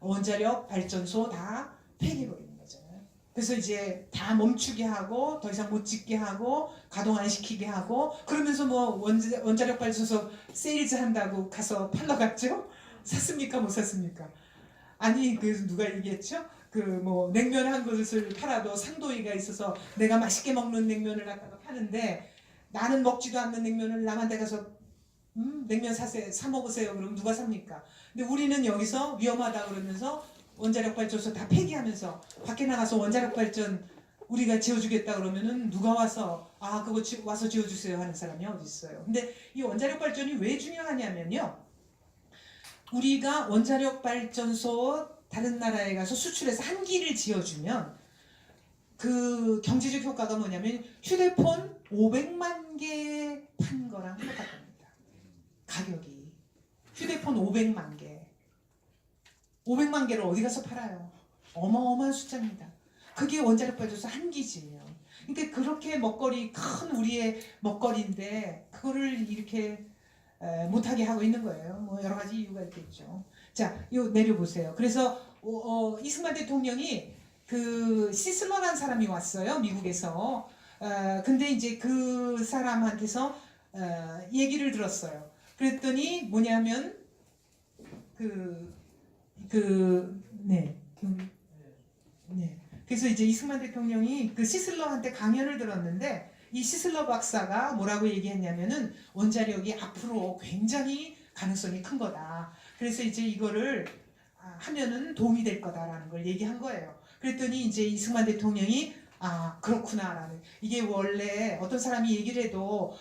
원자력 발전소 다 폐기해버리는 거잖아요. 그래서 이제 다 멈추게 하고 더 이상 못 짓게 하고 가동 안 시키게 하고 그러면서 뭐 원자력 발전소 세일즈 한다고 가서 팔러 갔죠? 샀습니까? 못 샀습니까? 아니 그래서 누가 얘기했죠? 그 뭐 냉면 한 그릇을 팔아도 상도위가 있어서 내가 맛있게 먹는 냉면을 갖다가 파는데 나는 먹지도 않는 냉면을 남한테 가서 냉면 사 먹으세요. 그럼 누가 삽니까? 근데 우리는 여기서 위험하다 그러면서 원자력 발전소 다 폐기하면서 밖에 나가서 원자력 발전 우리가 지어주겠다 그러면은 누가 와서 그거 와서 지어주세요 하는 사람이 어디 있어요. 근데 이 원자력 발전이 왜 중요하냐면요. 우리가 원자력 발전소 다른 나라에 가서 수출해서 한 기를 지어주면 그 경제적 효과가 뭐냐면 휴대폰 500만 개 판 거랑 똑같답니다. 가격이 휴대폰 500만 개 500만 개를 어디 가서 팔아요? 어마어마한 숫자입니다. 그게 원자력 발전소 한 기지예요. 그러니까 그렇게 큰 우리의 먹거리인데 그거를 이렇게 못하게 하고 있는 거예요. 뭐 여러 가지 이유가 있겠죠. 자, 요 내려보세요. 그래서 이승만 대통령이 그 시슬러라는 사람이 왔어요, 미국에서. 근데 이제 그 사람한테서 얘기를 들었어요. 그랬더니 뭐냐면 네. 그래서 이제 이승만 대통령이 그 시슬러한테 강연을 들었는데 이 시슬러 박사가 뭐라고 얘기했냐면은 원자력이 앞으로 굉장히 가능성이 큰 거다. 그래서 이제 이거를 하면은 도움이 될 거다라는 걸 얘기한 거예요. 그랬더니 이제 이승만 대통령이 그렇구나라는, 이게 원래 어떤 사람이 얘기를 해도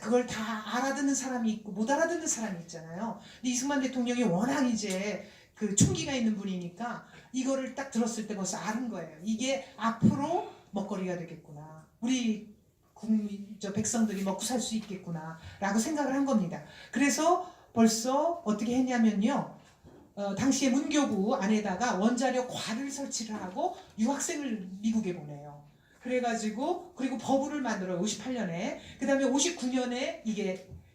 그걸 다 알아듣는 사람이 있고 못 알아듣는 사람이 있잖아요. 근데 이승만 대통령이 워낙 이제 그 총기가 있는 분이니까 이거를 딱 들었을 때 벌써 아는 거예요. 이게 앞으로 먹거리가 되겠구나. 우리 백성들이 먹고 살 수 있겠구나라고 생각을 한 겁니다. 그래서 벌써 어떻게 했냐면요. 당시에 문교부 안에다가 원자력 과를 설치를 하고 유학생을 미국에 보내요. 그래가지고 그리고 버블을 만들어요. 58년에. 그 다음에 59년에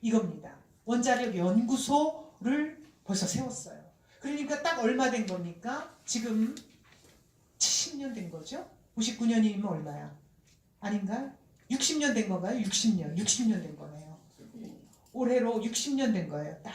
이겁니다. 원자력 연구소를 벌써 세웠어요. 그러니까 딱 얼마 된 겁니까? 지금 70년 된 거죠? 59년이면 얼마야? 아닌가? 60년 된 건가요? 60년 된 거네요. 올해로 60년 된 거예요. 딱.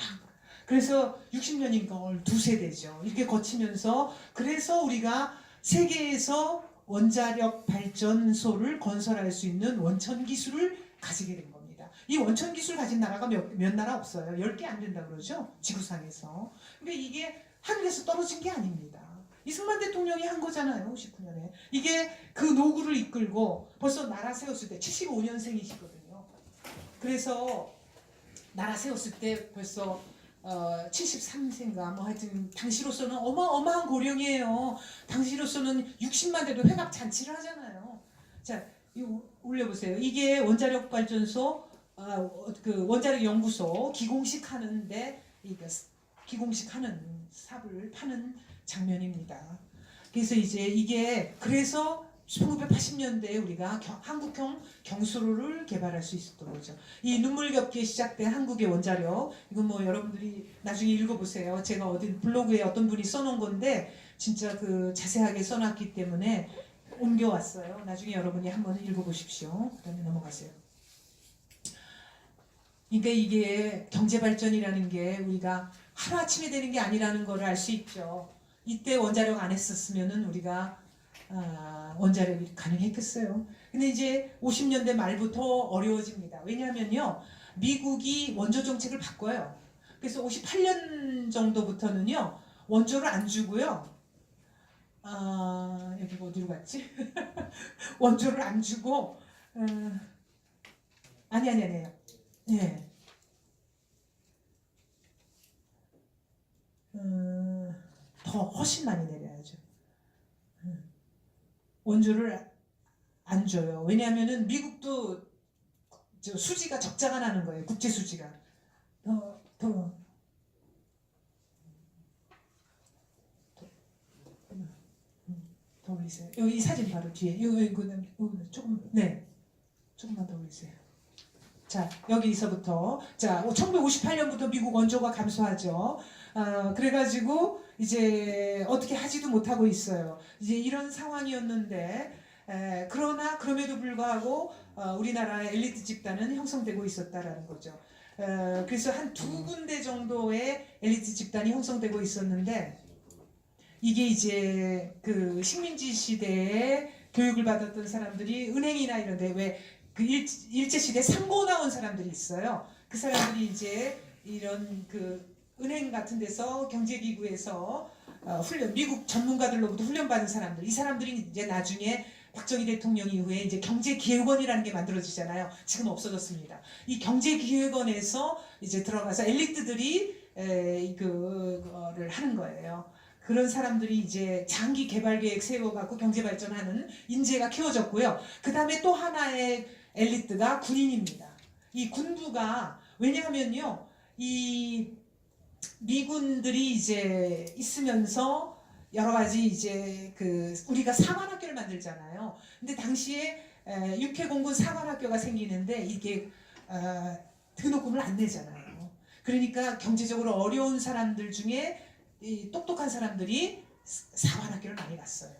그래서 60년인 걸 두 세대죠. 이렇게 거치면서 그래서 우리가 세계에서 원자력 발전소를 건설할 수 있는 원천 기술을 가지게 된 겁니다. 이 원천 기술 가진 나라가 몇 나라 없어요. 10개 안 된다 그러죠. 지구상에서. 근데 이게 하늘에서 떨어진 게 아닙니다. 이승만 대통령이 한 거잖아요. 59년에. 이게 그 노구를 이끌고 벌써 나라 세웠을 때 75년생이시거든요. 그래서 나라 세웠을 때 벌써 73세인가 뭐 하여튼 당시로서는 어마어마한 고령이에요. 당시로서는 60만 대도 회갑 잔치를 하잖아요. 자, 이거 올려보세요. 이게 원자력 발전소 그 원자력 연구소 기공식 하는데 기공식 하는 삽을 파는 장면입니다. 그래서 이제 이게 그래서 1980년대에 우리가 한국형 경수로를 개발할 수 있었던 거죠. 이 눈물겹게 시작된 한국의 원자력, 이건 뭐 여러분들이 나중에 읽어보세요. 제가 어디 블로그에 어떤 분이 써놓은 건데 진짜 그 자세하게 써놨기 때문에 옮겨왔어요. 나중에 여러분이 한번 읽어보십시오. 그다음에 넘어가세요. 그러니까 이게 경제발전이라는 게 우리가 하루아침에 되는 게 아니라는 걸 알 수 있죠. 이때 원자력 안 했었으면은 우리가 원자력이 가능했겠어요. 근데 이제 50년대 말부터 어려워집니다. 왜냐하면요, 미국이 원조 정책을 바꿔요. 그래서 58년 정도부터는요, 원조를 안 주고요. 여기 어디로 갔지? 원조를 안 주고, 아니에요. 네. 더 훨씬 많이 내려야죠. 원조를 안 줘요. 왜냐하면은 미국도 수지가 적자가 나는 거예요. 국제 수지가 더 올리세요. 여기 이 사진 바로 뒤에 이거는 조금 조금만 더 올리세요. 자, 여기서부터 자 1958년부터 미국 원조가 감소하죠. 그래가지고 이제 어떻게 하지도 못하고 있어요. 이제 이런 상황이었는데 그러나 그럼에도 불구하고 우리나라의 엘리트 집단은 형성되고 있었다라는 거죠. 그래서 한 두 군데 정도의 엘리트 집단이 형성되고 있었는데 이게 이제 그 식민지 시대에 교육을 받았던 사람들이 은행이나 이런데 왜 그 일제 시대 상고 나온 사람들이 있어요. 그 사람들이 이제 이런 그 은행 같은 데서 경제기구에서 훈련, 미국 전문가들로부터 훈련받은 사람들, 이 사람들이 이제 나중에 박정희 대통령 이후에 이제 경제기획원이라는 게 만들어지잖아요. 지금 없어졌습니다. 이 경제기획원에서 이제 들어가서 엘리트들이 그거를 하는 거예요. 그런 사람들이 이제 장기 개발 계획 세워갖고 경제 발전하는 인재가 키워졌고요. 그 다음에 또 하나의 엘리트가 군인입니다. 이 군부가 왜냐하면요, 이 미군들이 이제 있으면서 여러 가지 이제 그 우리가 사관학교를 만들잖아요. 근데 당시에 육해공군 사관학교가 생기는데 이게 등록금을 안 내잖아요. 그러니까 경제적으로 어려운 사람들 중에 이 똑똑한 사람들이 사관학교를 많이 갔어요.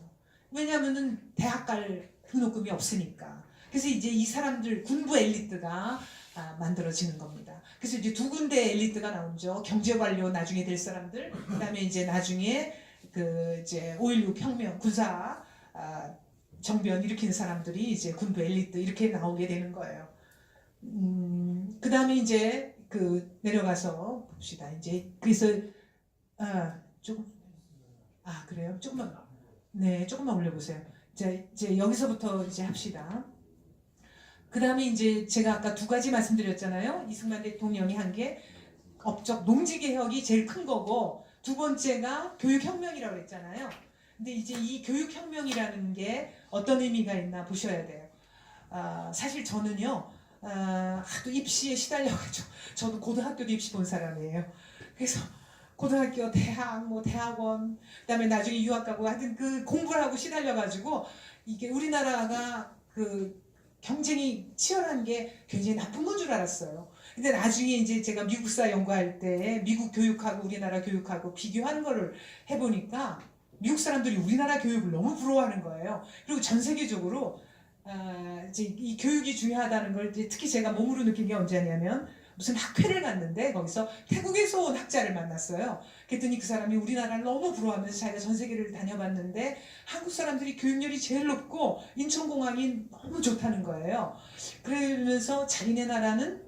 왜냐하면은 대학 갈 등록금이 없으니까. 그래서 이제 이 사람들 군부 엘리트가 만들어지는 겁니다. 그래서 이제 두 군데 엘리트가 나오죠. 경제 관료 나중에 될 사람들, 그다음에 이제 나중에 그 이제 5.16 혁명 군사 정변 일으킨 사람들이 이제 군부 엘리트 이렇게 나오게 되는 거예요. 그다음에 이제 그 내려가서 봅시다. 이제 그래서 조금 그래요? 조금만 네 조금만 올려보세요. 이제 여기서부터 이제 합시다. 그 다음에 이제 제가 아까 두 가지 말씀드렸잖아요. 이승만 대통령이 한 게 업적 농지개혁이 제일 큰 거고 두 번째가 교육혁명이라고 했잖아요. 근데 이제 이 교육혁명이라는 게 어떤 의미가 있나 보셔야 돼요. 사실 저는요 하도 입시에 시달려가지고 저도 고등학교도 입시 본 사람이에요. 그래서 고등학교, 대학, 뭐 대학원, 그다음에 나중에 유학 가고 하여튼 그 공부를 하고 시달려가지고 이게 우리나라가 그 경쟁이 치열한 게 굉장히 나쁜 건 줄 알았어요. 근데 나중에 이제 제가 미국사 연구할 때 미국 교육하고 우리나라 교육하고 비교하는 거를 해보니까 미국 사람들이 우리나라 교육을 너무 부러워하는 거예요. 그리고 전 세계적으로 이제 이 교육이 중요하다는 걸 특히 제가 몸으로 느낀 게 언제냐면 무슨 학회를 갔는데 거기서 태국에서 온 학자를 만났어요. 그랬더니 그 사람이 우리나라를 너무 부러워하면서 자기가 전 세계를 다녀봤는데 한국 사람들이 교육열이 제일 높고 인천공항이 너무 좋다는 거예요. 그러면서 자기네 나라는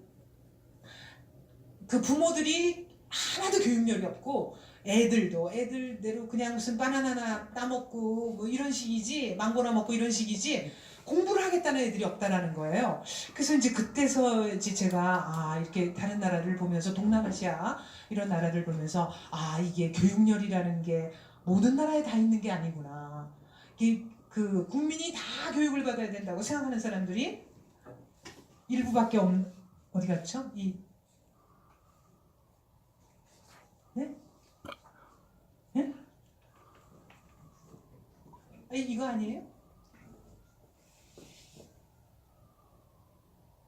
그 부모들이 하나도 교육열이 없고 애들대로 그냥 무슨 바나나나 따먹고 뭐 이런 식이지 망고나 먹고 이런 식이지 공부를 하겠다는 애들이 없다라는 거예요. 그래서 이제 그때서 이제 제가 이렇게 다른 나라를 보면서 동남아시아 이런 나라를 보면서 이게 교육열이라는 게 모든 나라에 다 있는 게 아니구나. 이게 그 국민이 다 교육을 받아야 된다고 생각하는 사람들이 일부밖에 없는 어디 갔죠? 네? 이거 아니에요?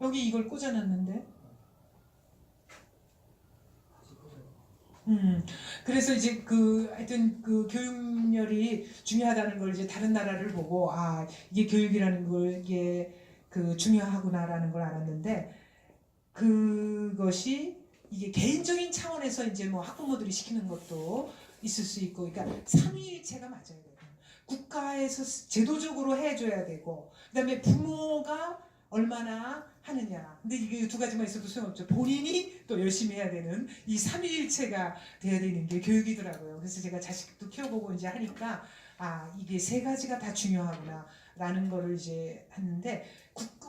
여기 이걸 꽂아놨는데. 그래서 이제 하여튼 그 교육열이 중요하다는 걸 이제 다른 나라를 보고 이게 교육이라는 걸 이게 그 중요하구나라는 걸 알았는데 그것이 이게 개인적인 차원에서 이제 뭐 학부모들이 시키는 것도 있을 수 있고, 그러니까 삼위일체가 맞아야 돼요. 국가에서 제도적으로 해줘야 되고, 그다음에 부모가 얼마나 하느냐. 근데 이게 두 가지만 있어도 소용없죠. 본인이 또 열심히 해야 되는 이 삼위일체가 돼야 되는 게 교육이더라고요. 그래서 제가 자식도 키워보고 이제 하니까 이게 세 가지가 다 중요하구나라는 거를 이제 하는데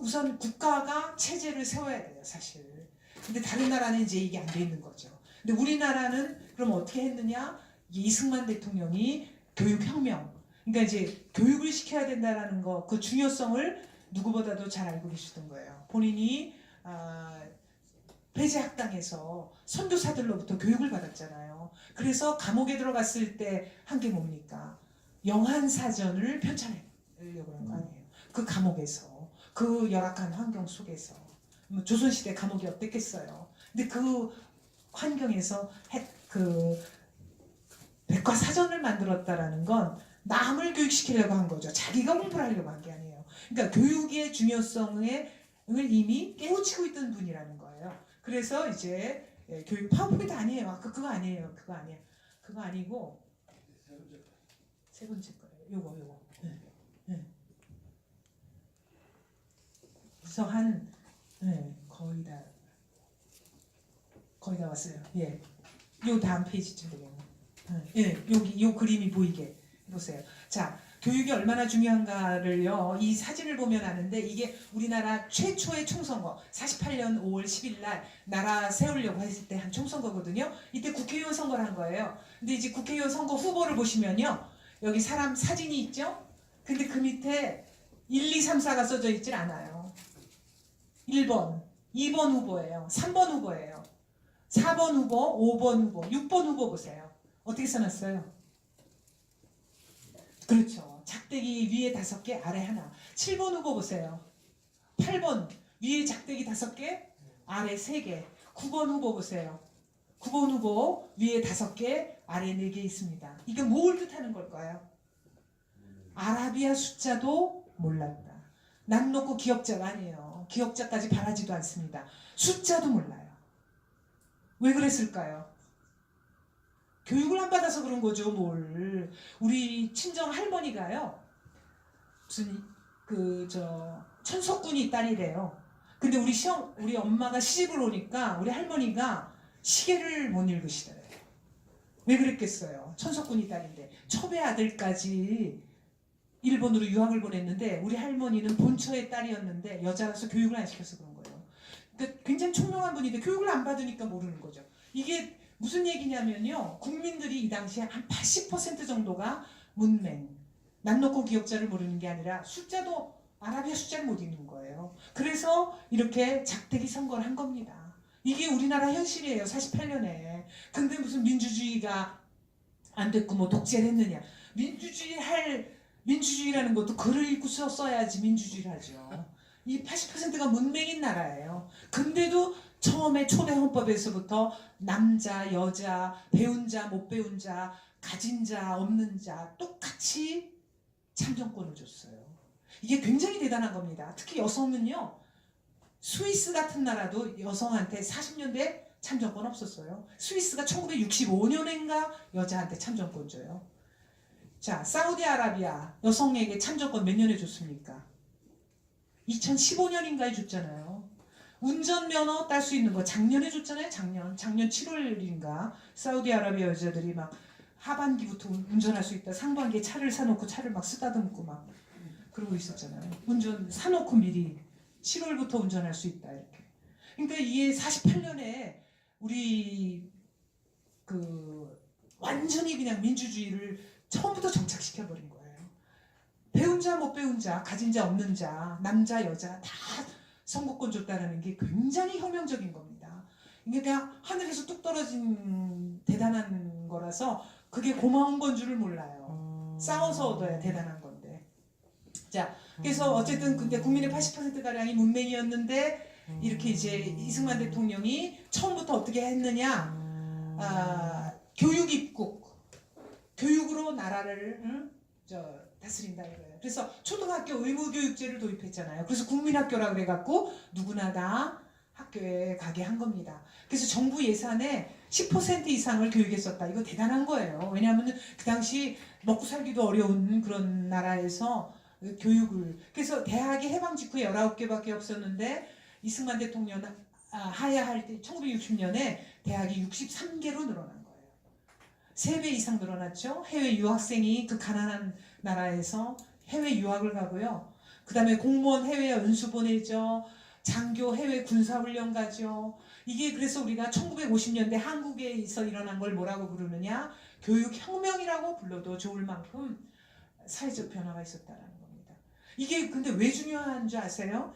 우선 국가가 체제를 세워야 돼요, 사실. 근데 다른 나라는 이제 이게 안 돼 있는 거죠. 근데 우리나라는 그럼 어떻게 했느냐? 이승만 대통령이 교육혁명, 그러니까 이제 교육을 시켜야 된다라는 거, 그 중요성을 누구보다도 잘 알고 계시던 거예요. 본인이 폐제학당에서 선교사들로부터 교육을 받았잖아요. 그래서 감옥에 들어갔을 때 한 게 뭡니까? 영한사전을 편찬하려고 한 거 아니에요. 그 감옥에서, 그 열악한 환경 속에서. 조선시대 감옥이 어땠겠어요. 근데 그 환경에서 그 백과사전을 만들었다라는 건 남을 교육시키려고 한 거죠. 자기가 공부를 하려고 한 게 아니에요. 그러니까 교육의 중요성을 이미 깨우치고 있던 분이라는 거예요. 그래서 이제 교육 파워포인트 아니에요. 그거 아니에요. 그거 아니고 세 번째 거예요. 요거. 네. 그래서 거의 다 왔어요. 예. 요 다음 페이지쯤 되겠네. 여기 요 그림이 보이게 보세요. 자, 교육이 얼마나 중요한가를요. 이 사진을 보면 아는데 이게 우리나라 최초의 총선거 48년 5월 10일 날 나라 세우려고 했을 때 한 총선거거든요. 이때 국회의원 선거를 한 거예요. 근데 이제 국회의원 선거 후보를 보시면요. 여기 사람 사진이 있죠? 근데 그 밑에 1, 2, 3, 4가 써져 있질 않아요. 1번, 2번 후보예요. 3번 후보예요. 4번 후보, 5번 후보, 6번 후보 보세요. 어떻게 써놨어요? 그렇죠. 작대기 위에 5개, 아래 하나. 7번 후보 보세요. 8번 위에 작대기 5개, 아래 3개. 9번 후보 보세요. 9번 후보 위에 5개, 아래 4개 있습니다. 이게 뭘 뜻하는 걸까요? 아라비아 숫자도 몰랐다. 남 놓고 기억자가 아니에요. 기억자까지 바라지도 않습니다. 숫자도 몰라요. 왜 그랬을까요? 교육을 안 받아서 그런 거죠, 뭘. 우리 친정 할머니가요, 무슨 천석군이 딸이래요. 근데 우리 엄마가 시집을 오니까 우리 할머니가 시계를 못 읽으시더래요. 왜 그랬겠어요? 천석군이 딸인데. 첩의 아들까지 일본으로 유학을 보냈는데 우리 할머니는 본처의 딸이었는데 여자라서 교육을 안 시켜서 그런 거예요. 그러니까 굉장히 총명한 분인데 교육을 안 받으니까 모르는 거죠. 이게 무슨 얘기냐면요. 국민들이 이 당시에 한 80% 정도가 문맹, 남 놓고 기억자를 모르는 게 아니라 숫자도 아라비아 숫자를 못 읽는 거예요. 그래서 이렇게 작대기 선거를 한 겁니다. 이게 우리나라 현실이에요. 48년에. 근데 무슨 민주주의가 안 됐고 뭐 독재를 했느냐. 민주주의라는 것도 글을 읽고 써야지 민주주의를 하죠. 이 80%가 문맹인 나라예요. 근데도 처음에 초대 헌법에서부터 남자, 여자, 배운 자, 못 배운 자, 가진 자, 없는 자 똑같이 참정권을 줬어요. 이게 굉장히 대단한 겁니다. 특히 여성은요. 스위스 같은 나라도 여성한테 40년대 참정권 없었어요. 스위스가 1965년인가 여자한테 참정권 줘요. 자, 사우디아라비아 여성에게 참정권 몇 년에 줬습니까? 2015년인가에 줬잖아요. 운전면허 딸 수 있는 거 작년에 줬잖아요. 작년 7월인가 사우디아라비아 여자들이 막 하반기부터 운전할 수 있다. 상반기에 차를 사놓고 차를 막 쓰다듬고 막 그러고 있었잖아요. 운전 사놓고 미리 7월부터 운전할 수 있다 이렇게. 그러니까 이게 48년에 우리 완전히 그냥 민주주의를 처음부터 정착시켜버린 거예요. 배운 자, 못 배운 자, 가진 자, 없는 자, 남자, 여자 다 선거권 줬다는 게 굉장히 혁명적인 겁니다. 이게 그냥 하늘에서 뚝 떨어진 대단한 거라서 그게 고마운 건 줄을 몰라요. 싸워서 얻어야 대단한 건데. 자, 그래서 어쨌든 근데 국민의 80%가량이 문맹이었는데 이렇게 이제 이승만 대통령이 처음부터 어떻게 했느냐. 교육 입국. 교육으로 나라를 다스린다 이거예요. 그래서 초등학교 의무교육제를 도입했잖아요. 그래서 국민학교라 그래갖고 누구나 다 학교에 가게 한 겁니다. 그래서 정부 예산의 10% 이상을 교육에 썼다. 이거 대단한 거예요. 왜냐하면 그 당시 먹고 살기도 어려운 그런 나라에서 교육을. 그래서 대학이 해방 직후에 19개밖에 없었는데 이승만 대통령 하야할 때 1960년에 대학이 63개로 늘어난 거예요. 3배 이상 늘어났죠. 해외 유학생이 그 가난한 나라에서 해외 유학을 가고요. 그 다음에 공무원 해외 연수 보내죠. 장교 해외 군사훈련 가죠. 이게 그래서 우리가 1950년대 한국에서 일어난 걸 뭐라고 부르느냐. 교육혁명이라고 불러도 좋을 만큼 사회적 변화가 있었다는 겁니다. 이게 근데 왜 중요한 줄 아세요?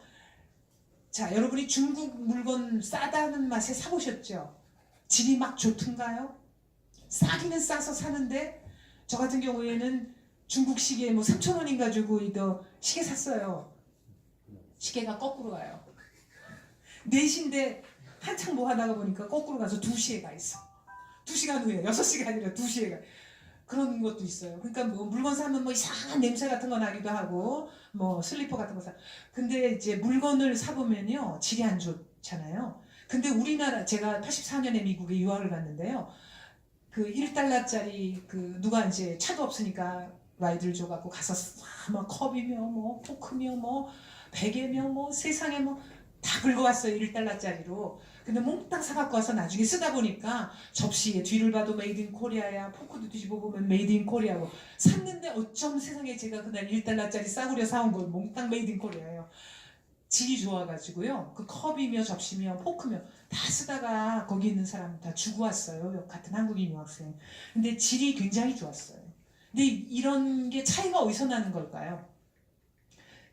자, 여러분이 중국 물건 싸다는 맛에 사보셨죠? 질이 막 좋던가요? 싸기는 싸서 사는데 저 같은 경우에는 중국 시계 뭐 3,000원인가 주고 시계 샀어요. 시계가 거꾸로 가요. 4시인데 한창 뭐 하다가 보니까 거꾸로 가서 2시에 가 있어. 2시간 후에 6시가 아니라 2시에 가. 그런 것도 있어요. 그러니까 뭐 물건 사면 뭐 이상한 냄새 같은 거 나기도 하고 뭐 슬리퍼 같은 거 사. 근데 이제 물건을 사보면요 질이 안 좋잖아요. 근데 우리나라 제가 84년에 미국에 유학을 갔는데요. 그 1달러짜리 누가 이제 차도 없으니까 와이드를 줘갖고 가서 뭐 컵이며 뭐 포크며 뭐 베개며 뭐 세상에 뭐 다 긁어왔어요. 1달러짜리로. 근데 몽땅 사갖고 와서 나중에 쓰다 보니까 접시에 뒤를 봐도 메이드 인 코리아야, 포크도 뒤집어 보면 메이드 인 코리아고. 샀는데 어쩜 세상에 제가 그날 1달러짜리 싸구려 사온 걸 몽땅 메이드 인 코리아예요. 질이 좋아가지고요. 그 컵이며 접시며 포크며 다 쓰다가 거기 있는 사람 다 주고 왔어요. 같은 한국인 유학생. 근데 질이 굉장히 좋았어요. 근데 이런 게 차이가 어디서 나는 걸까요?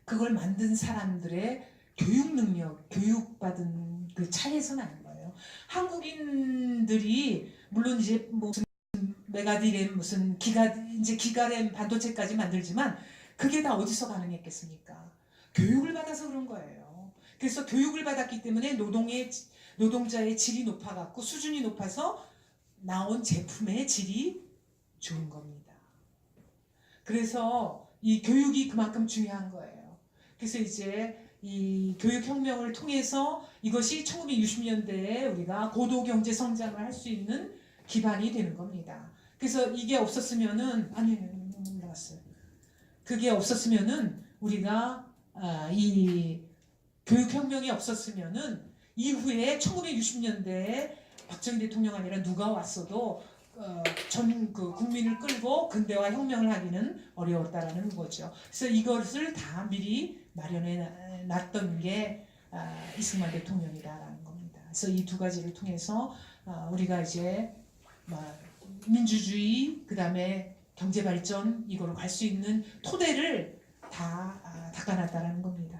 그걸 만든 사람들의 교육 능력, 교육받은 그 차이에서 나는 거예요. 한국인들이 물론 이제 무슨 메가디램 무슨 기가램 반도체까지 만들지만 그게 다 어디서 가능했겠습니까? 교육을 받아서 그런 거예요. 그래서 교육을 받았기 때문에 노동자의 질이 높아갖고 수준이 높아서 나온 제품의 질이 좋은 겁니다. 그래서 이 교육이 그만큼 중요한 거예요. 그래서 이제 이 교육혁명을 통해서 이것이 1960년대에 우리가 고도 경제 성장을 할 수 있는 기반이 되는 겁니다. 그래서 이게 없었으면은 올라갔어요. 그게 없었으면은 우리가 이 교육혁명이 없었으면은 이후에 1960년대에 박정희 대통령 아니라 누가 왔어도 전 국민을 끌고 근대화 혁명을 하기는 어려웠다라는 거죠. 그래서 이것을 다 미리 마련해 놨던 게 이승만 대통령이다라는 겁니다. 그래서 이 두 가지를 통해서 우리가 이제 민주주의 그다음에 경제 발전 이거로 갈 수 있는 토대를 다 닦아놨다라는 겁니다.